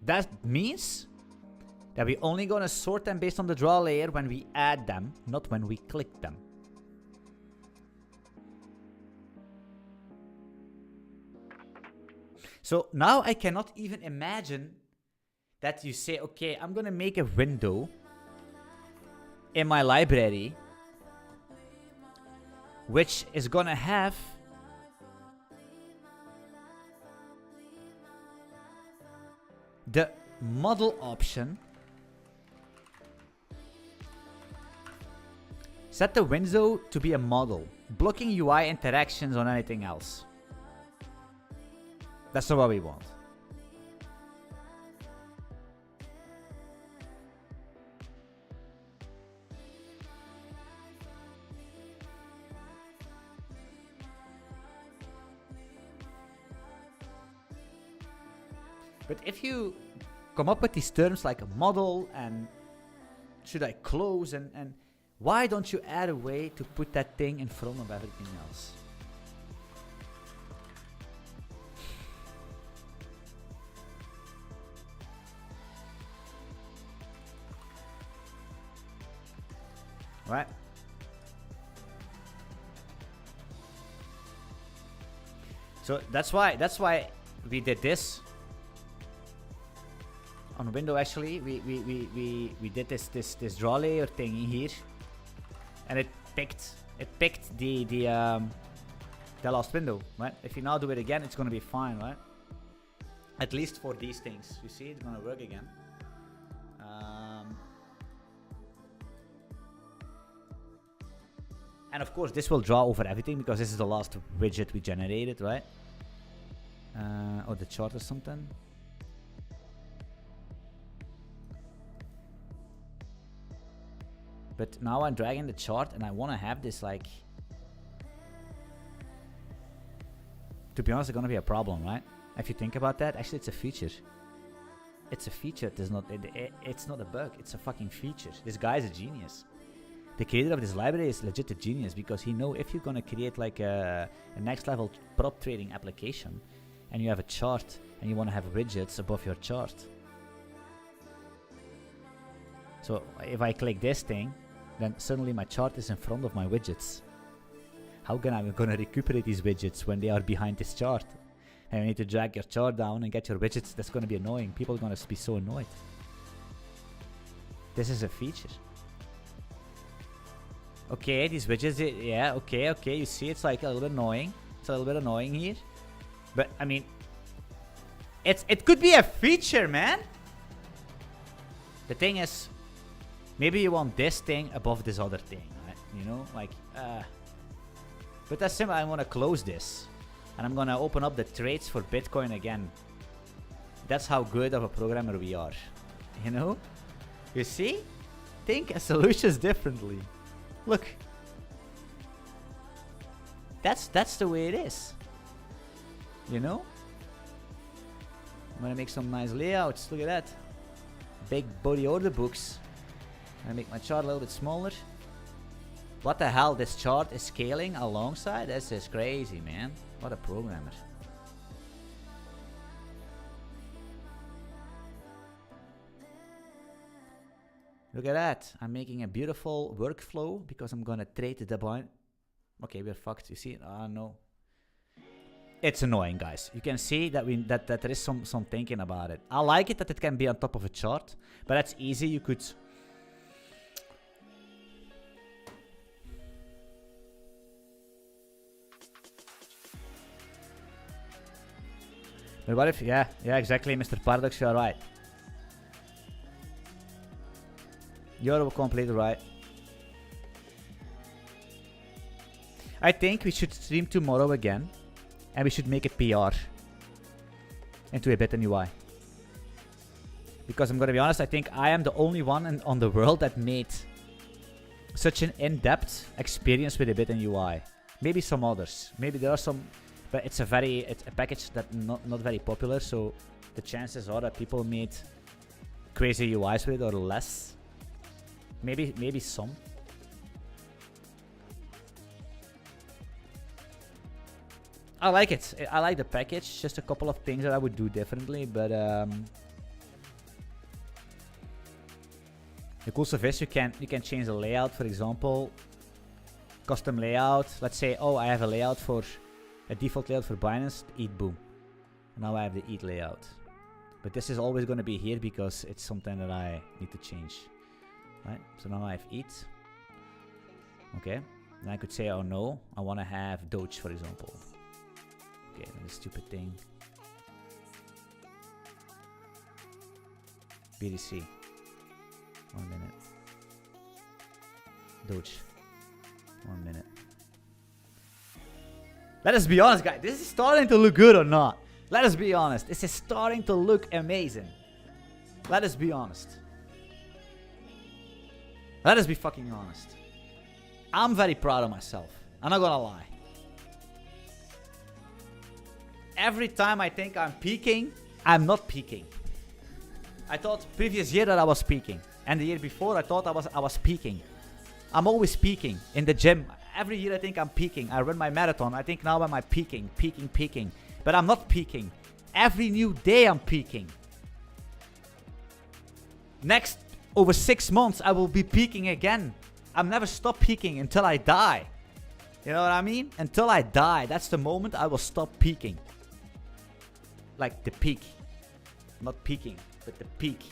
That means that we're only gonna sort them based on the draw layer when we add them, not when we click them. So now I cannot even imagine that you say, okay, I'm gonna make a window in my library which is gonna have the model option. Set the window to be a model, blocking UI interactions on anything else. That's not what we want. But if you come up with these terms like a model and should I close and why don't you add a way to put that thing in front of everything else? Right? So that's why we did this on window. Actually, we did this draw layer thing here, and it picked the last window, right? If you now do it again, it's gonna be fine, right? At least for these things, you see, it's gonna work again. And of course, this will draw over everything because this is the last widget we generated, right? Or the chart or something. But now I'm dragging the chart and I want to have this like... To be honest, it's going to be a problem, right? If you think about that, actually it's a feature. It's a feature, it's not a bug, it's a fucking feature. This guy is a genius. The creator of this library is legit a genius because he knows if you're going to create like a next level prop trading application and you have a chart and you want to have widgets above your chart. So if I click this thing, then suddenly my chart is in front of my widgets. How can I gonna recuperate these widgets when they are behind this chart? And you need to drag your chart down and get your widgets. That's gonna be annoying. People are gonna be so annoyed. This is a feature. Okay, these widgets, yeah, okay, you see it's like a little bit annoying. It's a little bit annoying here. But, I mean, it could be a feature, man. The thing is, maybe you want this thing above this other thing, right? You know, like, but that's simple. I want to close this. And I'm going to open up the trades for Bitcoin again. That's how good of a programmer we are. You know? You see? Think of solutions differently. Look. That's the way it is. You know? I'm going to make some nice layouts. Look at that. Big body order books. I make my chart a little bit smaller. What the hell? This chart is scaling alongside? This is crazy, man. What a programmer. Look at that. I'm making a beautiful workflow because I'm gonna trade the bind. Okay, we're fucked. You see? No. It's annoying, guys. You can see that that there is some thinking about it. I like it that it can be on top of a chart, but that's easy. You could... But what if... Yeah, exactly, Mr. Paradox, you're right. You're completely right. I think we should stream tomorrow again. And we should make it PR. Into a bit UI. Because I'm gonna be honest, I think I am the only one on the world that made such an in-depth experience with a bit UI. Maybe some others. Maybe there are some... But it's a package that not very popular, so the chances are that people made crazy UIs with it or less. Maybe some. I like it. I like the package. Just a couple of things that I would do differently, but the cool stuff is you can change the layout. For example, custom layout. Let's say, oh, I have a layout for a default layout for Binance. Eat boom. Now I have the eat layout. But this is always going to be here because it's something that I need to change. Right? So now I have eat. Okay. And I could say, oh no, I want to have Doge, for example. Okay, that's a stupid thing. BTC. 1 minute. Doge. 1 minute. Let us be honest, guys. This is starting to look good or not? Let us be honest. This is starting to look amazing. Let us be honest. Let us be fucking honest. I'm very proud of myself. I'm not gonna lie. Every time I think I'm peaking, I'm not peaking. I thought previous year that I was peaking. And the year before I thought I was peaking. I'm always peaking in the gym. Every year I think I'm peaking. I run my marathon. I think now am I peaking. But I'm not peaking. Every new day I'm peaking. Next, over 6 months, I will be peaking again. I'll never stop peaking until I die. You know what I mean? Until I die. That's the moment I will stop peaking. Like the peak. Not peaking, but the peak.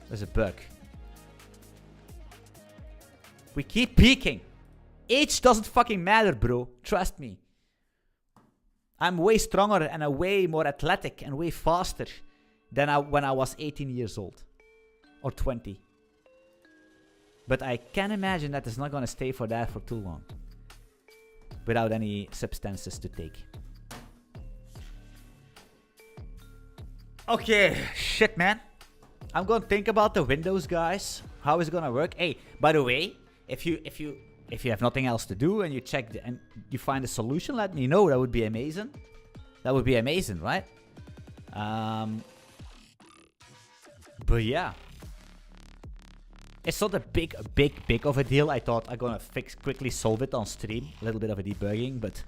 There's a bug. We keep peaking. Age doesn't fucking matter, bro. Trust me. I'm way stronger and way more athletic and way faster than when I was 18 years old. Or 20. But I can imagine that it's not going to stay for that for too long. Without any substances to take. Okay, shit, man. I'm going to think about the windows, guys. How is it going to work? Hey, by the way, if you have nothing else to do and you check and you find a solution, let me know. That would be amazing. That would be amazing, right? But yeah. It's not a big of a deal. I thought I'm gonna quickly solve it on stream. A little bit of a debugging, but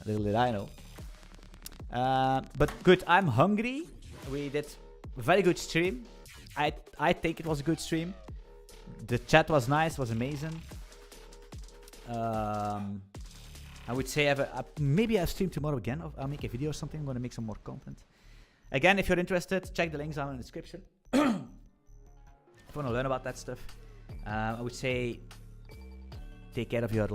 little did I know. But good, I'm hungry. We did a very good stream. I think it was a good stream. The chat was nice, was amazing. I would say maybe I'll stream tomorrow again. I'll make a video or something. I'm gonna make some more content. Again, if you're interested, check the links down in the description. If you want to learn about that stuff, I would say take care of your loved